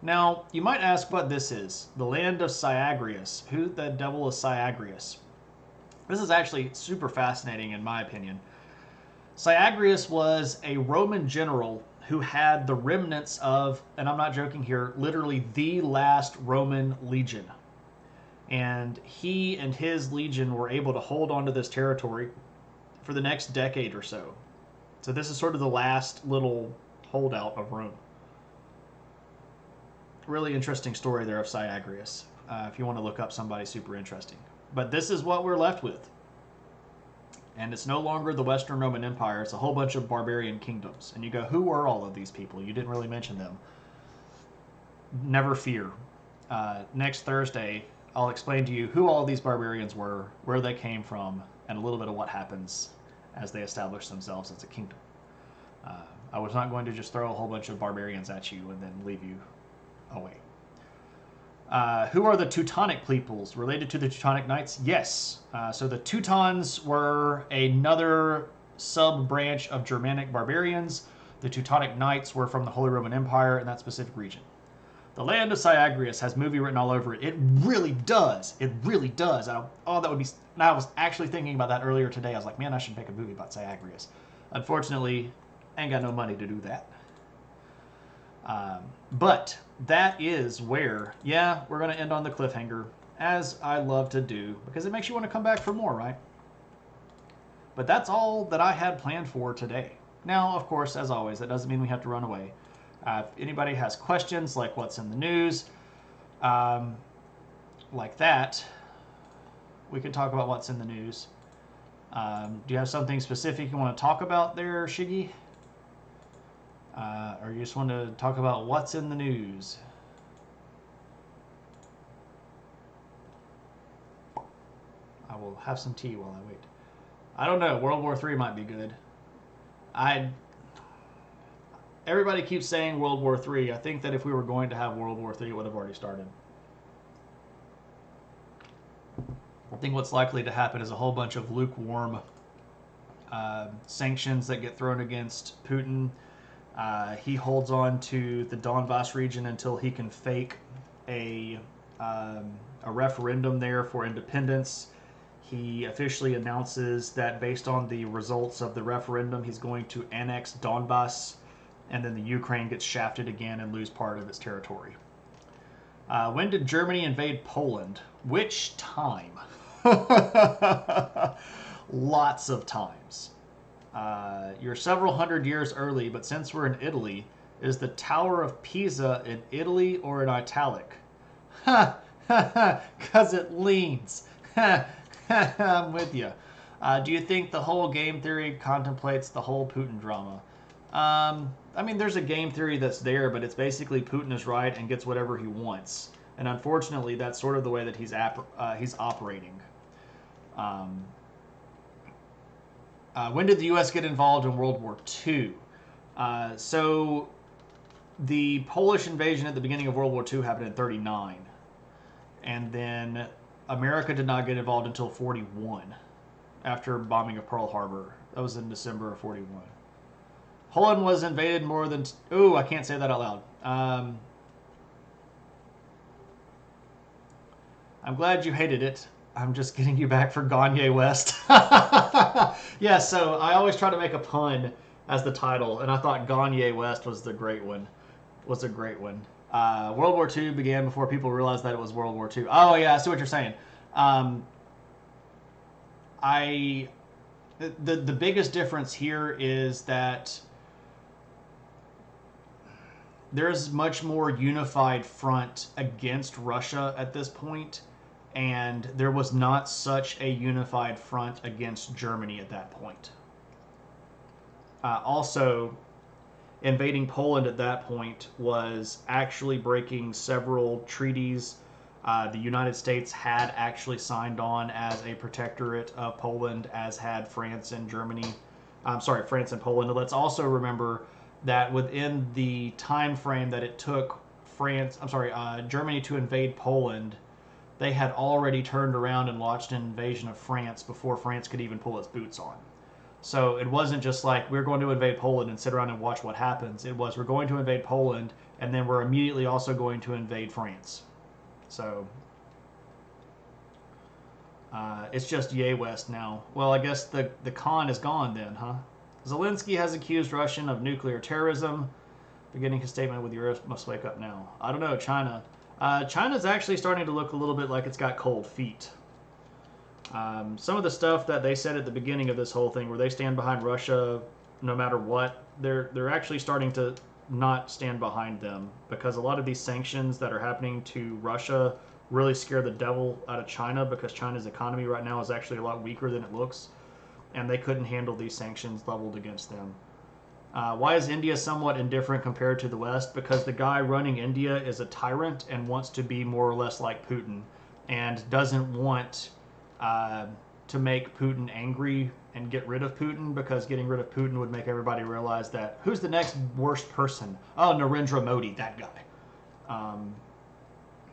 Now, you might ask what this is. The land of Syagrius. Who the devil is Syagrius? This is actually super fascinating in my opinion. Syagrius was a Roman general who had the remnants of, and I'm not joking here, literally the last Roman legion. And he and his legion were able to hold onto this territory for the next decade or so. So this is sort of the last little holdout of Rome. Really interesting story there of Syagrius, if you want to look up somebody super interesting. But this is what we're left with. And it's no longer the Western Roman Empire. It's a whole bunch of barbarian kingdoms. And you go, who were all of these people? You didn't really mention them. Never fear. Next Thursday, I'll explain to you who all of these barbarians were, where they came from, and a little bit of what happens as they establish themselves as a kingdom. I was not going to just throw a whole bunch of barbarians at you and then leave you away. Who are the Teutonic peoples? Related to the Teutonic Knights? Yes. So the Teutons were another sub-branch of Germanic barbarians. The Teutonic Knights were from the Holy Roman Empire in that specific region. The land of Syagrius has movie written all over it. It really does. It really does. That would be... And I was actually thinking about that earlier today. I was like, man, I should make a movie about Syagrius. Unfortunately, I ain't got no money to do that. But that is where, yeah, we're going to end on the cliffhanger, as I love to do, because it makes you want to come back for more, right? But that's all that I had planned for today. Now, of course, as always, that doesn't mean we have to run away. If anybody has questions, like what's in the news, like that, we can talk about what's in the news. Do you have something specific you want to talk about there, Shiggy? Or you just want to talk about what's in the news? I will have some tea while I wait. I don't know. World War III might be good. Everybody keeps saying World War III. I think that if we were going to have World War III, it would have already started. I think what's likely to happen is a whole bunch of lukewarm sanctions that get thrown against Putin. He holds on to the Donbass region until he can fake a referendum there for independence. He officially announces that based on the results of the referendum, he's going to annex Donbass, and then the Ukraine gets shafted again and lose part of its territory. When did Germany invade Poland? Which time? Lots of times. You're several hundred years early, but since we're in Italy, is the Tower of Pisa in Italy or in italic? Ha! Ha ha! Because it leans. Ha! Ha! I'm with you. Do you think the whole game theory contemplates the whole Putin drama? I mean, there's a game theory that's there, but it's basically Putin is right and gets whatever he wants. And unfortunately, that's sort of the way that he's operating. When did the U.S. get involved in World War II? So the Polish invasion at the beginning of World War II happened in 1939. And then America did not get involved until 1941, after bombing of Pearl Harbor. That was in December of 1941. Poland was invaded more than... Ooh, I can't say that out loud. I'm glad you hated it. I'm just getting you back for Kanye West. Yeah, so I always try to make a pun as the title, and I thought Kanye West was the great one. Was a great one. World War II began before people realized that it was World War II. Oh yeah, I see what you're saying. The biggest difference here is that there's much more unified front against Russia at this point, and there was not such a unified front against Germany at that point. Also, invading Poland at that point was actually breaking several treaties. The United States had actually signed on as a protectorate of Poland, as had France and Germany. France and Poland. And let's also remember that within the time frame that it took Germany to invade Poland, they had already turned around and launched an invasion of France before France could even pull its boots on. So it wasn't just like, we're going to invade Poland and sit around and watch what happens. It was, we're going to invade Poland, and then we're immediately also going to invade France. So it's just yay West now. Well, I guess the con is gone then, huh? Zelensky has accused Russia of nuclear terrorism, beginning his statement with Europe must wake up now. I don't know, China. China's actually starting to look a little bit like it's got cold feet. Some of the stuff that they said at the beginning of this whole thing, where they stand behind Russia no matter what. They're actually starting to not stand behind them, because a lot of these sanctions that are happening to Russia really scare the devil out of China, because China's economy right now is actually a lot weaker than it looks, and they couldn't handle these sanctions leveled against them. Why is India somewhat indifferent compared to the West? Because the guy running India is a tyrant and wants to be more or less like Putin, and doesn't want to make Putin angry and get rid of Putin, because getting rid of Putin would make everybody realize that who's the next worst person? Oh, Narendra Modi, that guy.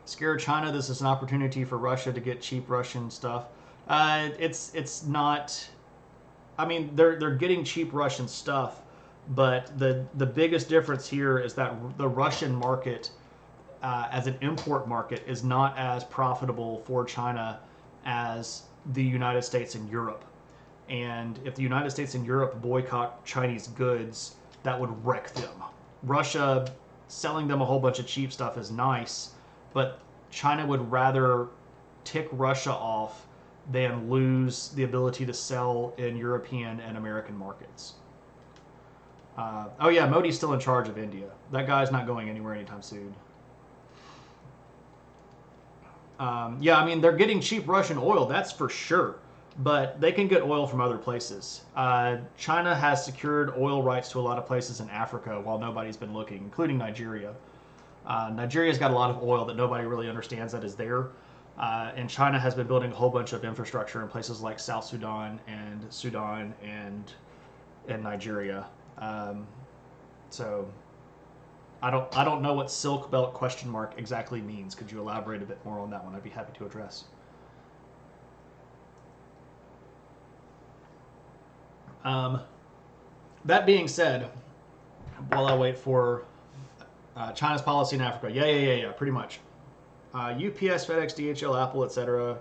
Scare China. This is an opportunity for Russia to get cheap Russian stuff. It's not. I mean, they're getting cheap Russian stuff, but the biggest difference here is that the Russian market, as an import market, is not as profitable for China as the United States and Europe. And if the United States and Europe boycott Chinese goods, that would wreck them. Russia selling them a whole bunch of cheap stuff is nice, but China would rather tick Russia off than lose the ability to sell in European and American markets. Oh yeah, Modi's still in charge of India. That guy's not going anywhere anytime soon. Yeah, I mean, they're getting cheap Russian oil, that's for sure. But they can get oil from other places. China has secured oil rights to a lot of places in Africa while nobody's been looking, including Nigeria. Nigeria's got a lot of oil that nobody really understands that is there. And China has been building a whole bunch of infrastructure in places like South Sudan and Nigeria. So I don't know what Silk Belt ? Exactly means. Could you elaborate a bit more on that one? I'd be happy to address. That being said, while I wait for China's policy in Africa, yeah, pretty much. UPS, FedEx, DHL, Apple, etc.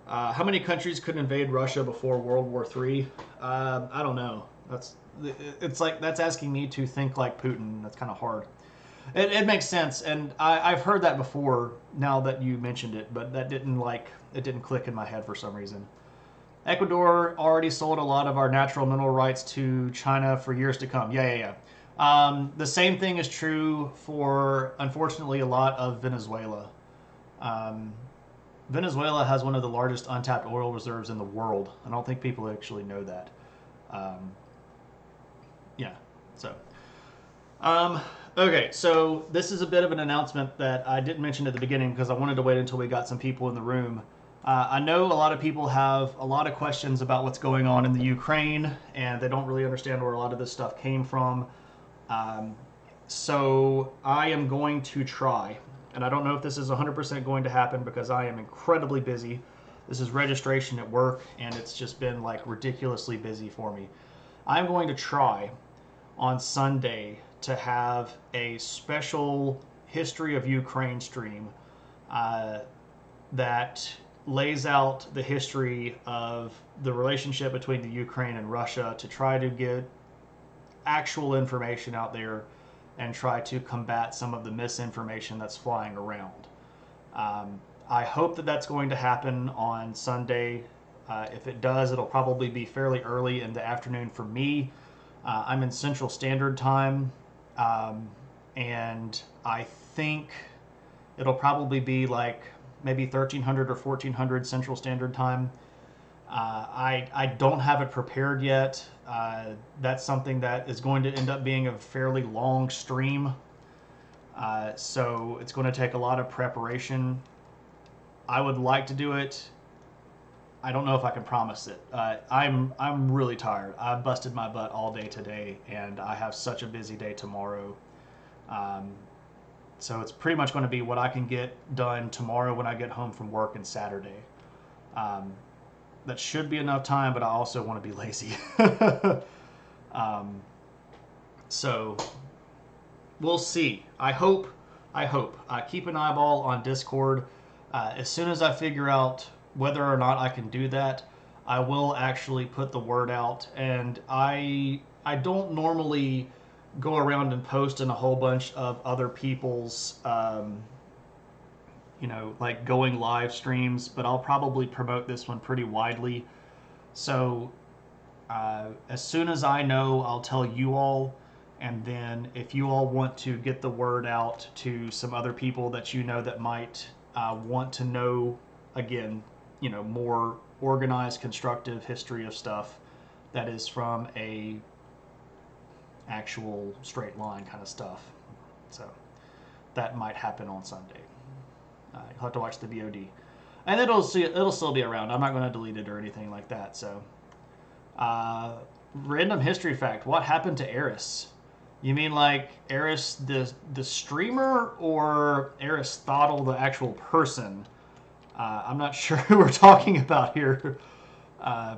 How many countries could invade Russia before World War III? I don't know. It's like that's asking me to think like Putin. That's kind of hard. It makes sense, and I've heard that before. Now that you mentioned it, but that didn't click in my head for some reason. Ecuador already sold a lot of our natural mineral rights to China for years to come. Yeah. The same thing is true for, unfortunately, a lot of Venezuela. Venezuela has one of the largest untapped oil reserves in the world. I don't think people actually know that. Yeah, so. Okay, so this is a bit of an announcement that I didn't mention at the beginning because I wanted to wait until we got some people in the room. I know a lot of people have a lot of questions about what's going on in the Ukraine, and they don't really understand where a lot of this stuff came from. So I am going to try, and I don't know if this is 100% going to happen because I am incredibly busy. This is registration at work, and it's just been like ridiculously busy for me. I'm going to try on Sunday to have a special History of Ukraine stream that lays out the history of the relationship between the Ukraine and Russia, to try to get actual information out there and try to combat some of the misinformation that's flying around. I hope that that's going to happen on Sunday. If it does, it'll probably be fairly early in the afternoon for me. I'm in Central Standard Time, and I think it'll probably be like maybe 1300 or 1400 Central Standard Time. I don't have it prepared yet. That's something that is going to end up being a fairly long stream. So it's going to take a lot of preparation. I would like to do it. I don't know if I can promise it. I'm really tired. I've busted my butt all day today, and I have such a busy day tomorrow. So it's pretty much going to be what I can get done tomorrow when I get home from work and Saturday. That should be enough time, but I also want to be lazy. So we'll see. I hope. Keep an eyeball on Discord. As soon as I figure out whether or not I can do that, I will actually put the word out. And I don't normally go around and post in a whole bunch of other people's like going live streams, but I'll probably promote this one pretty widely. So As soon as I know, I'll tell you all. And then if you all want to get the word out to some other people that you know that might want to know, again, more organized, constructive history of stuff that is from a actual straight line kind of stuff. So that might happen on Sunday. You'll have to watch the VOD, and it'll still be around. I'm not going to delete it or anything like that. So, random history fact: what happened to Eris? You mean like Eris the streamer, or Aristotle the actual person? I'm not sure who we're talking about here. Are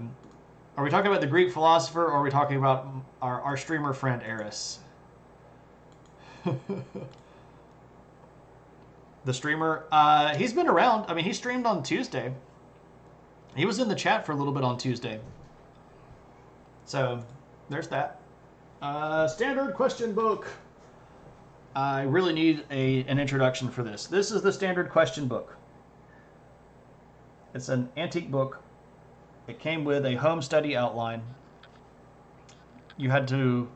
we talking about the Greek philosopher, or are we talking about our streamer friend Eris? The streamer, he's been around. I mean, he streamed on Tuesday. He was in the chat for a little bit on Tuesday. So, there's that. Standard question book. I really need an introduction for this. This is the standard question book. It's an antique book. It came with a home study outline. You had to,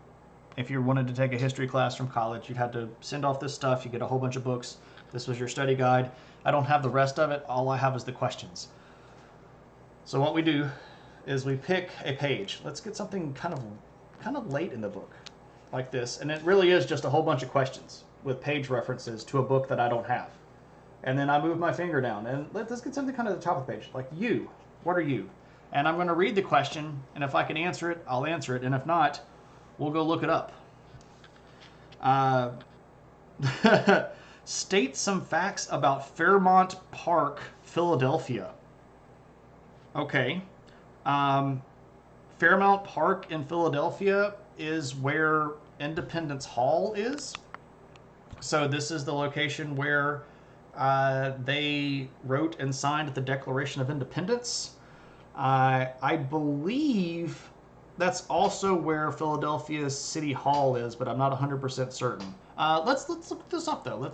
if you wanted to take a history class from college, you'd had to send off this stuff. You get a whole bunch of books. This was your study guide. I don't have the rest of it. All I have is the questions. So what we do is we pick a page. Let's get something kind of late in the book, like this. And it really is just a whole bunch of questions with page references to a book that I don't have. And then I move my finger down, and let's get something kind of at the top of the page, like you. What are you? And I'm going to read the question, and if I can answer it, I'll answer it. And if not, we'll go look it up. State some facts about Fairmount Park, Philadelphia. Okay. Fairmount Park in Philadelphia is where Independence Hall is. So this is the location where they wrote and signed the Declaration of Independence. I believe that's also where Philadelphia's City Hall is, but I'm not 100% certain. Let's look this up, though.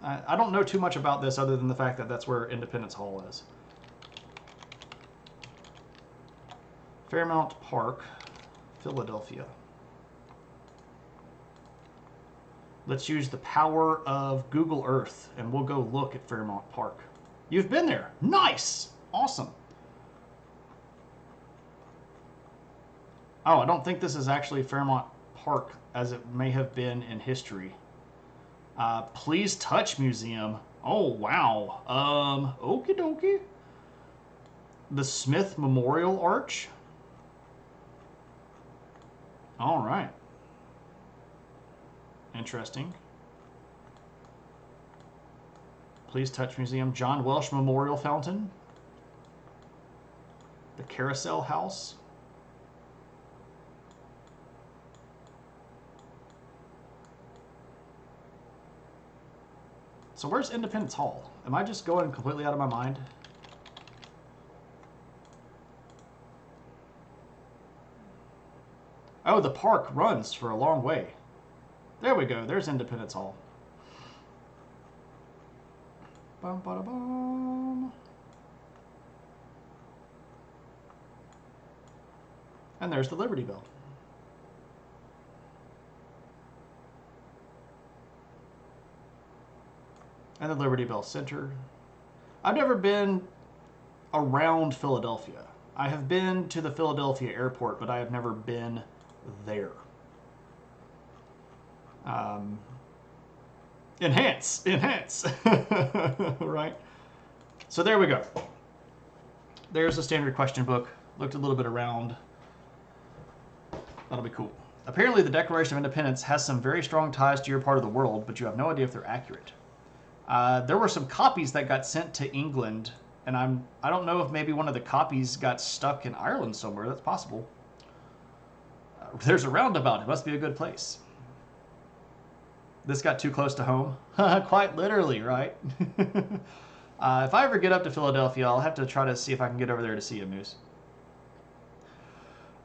I don't know too much about this other than the fact that that's where Independence Hall is. Fairmount Park, Philadelphia. Let's use the power of Google Earth, and we'll go look at Fairmount Park. You've been there. Nice. Awesome. Oh, I don't think this is actually Fairmount Park, as it may have been in history. Please Touch Museum. Oh, wow. Okie dokie. The Smith Memorial Arch. All right. Interesting. Please Touch Museum. John Welsh Memorial Fountain. The Carousel House. So where's Independence Hall? Am I just going completely out of my mind? Oh, the park runs for a long way. There we go. There's Independence Hall. Bum, ba, da, bum. And there's the Liberty Bell. And the Liberty Bell Center. I've never been around Philadelphia. I have been to the Philadelphia airport, but I have never been there. Enhance. Right? So there we go. There's a standard question book. Looked a little bit around. That'll be cool. Apparently the Declaration of Independence has some very strong ties to your part of the world, but you have no idea if they're accurate. There were some copies that got sent to England, and I don't know if maybe one of the copies got stuck in Ireland somewhere. That's possible. There's a roundabout. It must be a good place. This got too close to home. Quite literally, right? If I ever get up to Philadelphia, I'll have to try to see if I can get over there to see a moose.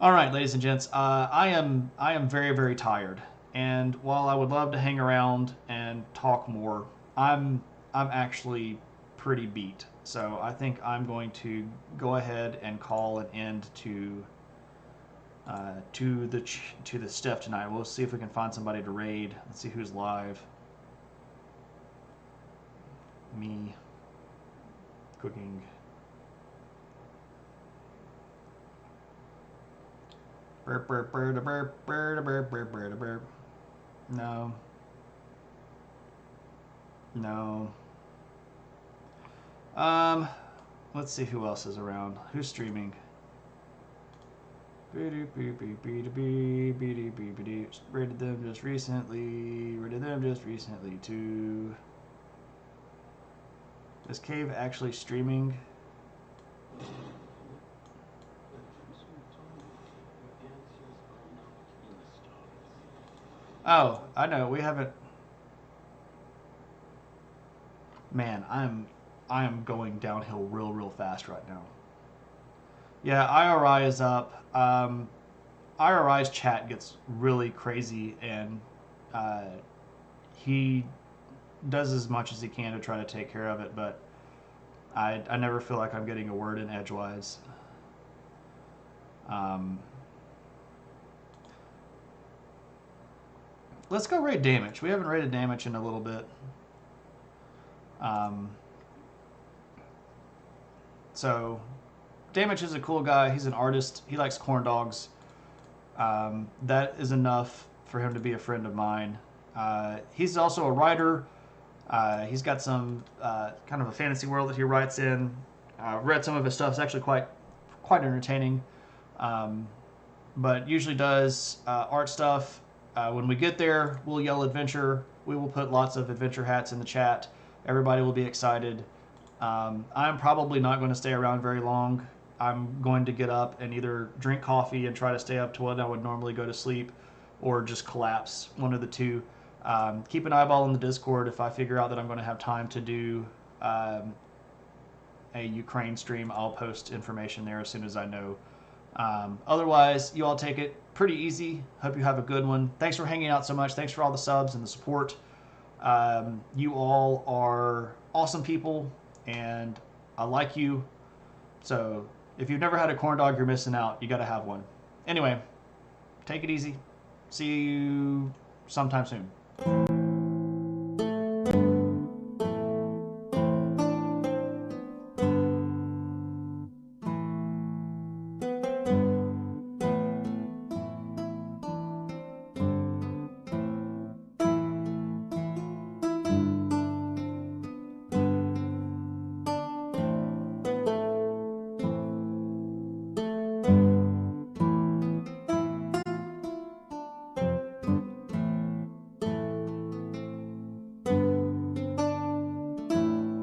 All right, ladies and gents, I am very, very tired, and while I would love to hang around and talk more, I'm actually pretty beat. So I think I'm going to go ahead and call an end to to the Steph tonight. We'll see if we can find somebody to raid. Let's see who's live. Me. Cooking. Burp, burp, burp, burp, burp, burp, burp, burp, burp. No. No. Let's see who else is around. Who's streaming? Rated them just recently. Rated them just recently too. Is Cave actually streaming? Oh, I know. We haven't. Man, I am going downhill real fast right now. Yeah, IRI is up. IRI's chat gets really crazy, and he does as much as he can to try to take care of it, but I never feel like I'm getting a word in edgewise. Let's go rate damage. We haven't rated damage in a little bit. So, Damage is a cool guy. He's an artist. He likes corn dogs. That is enough for him to be a friend of mine. He's also a writer. He's got some kind of a fantasy world that he writes in. Read some of his stuff. It's actually quite entertaining. But usually does art stuff. When we get there, we'll yell adventure. We will put lots of adventure hats in the chat. Everybody will be excited. I'm probably not going to stay around very long. I'm going to get up and either drink coffee and try to stay up to when I would normally go to sleep, or just collapse, one of the two. Keep an eyeball on the Discord. If I figure out that I'm going to have time to do a Ukraine stream, I'll post information there as soon as I know. Otherwise, you all take it pretty easy. Hope you have a good one. Thanks for hanging out so much. Thanks for all the subs and the support. You all are awesome people, and I like you. So if you've never had a corn dog, you're missing out. You got to have one. Anyway, take it easy. See you sometime soon.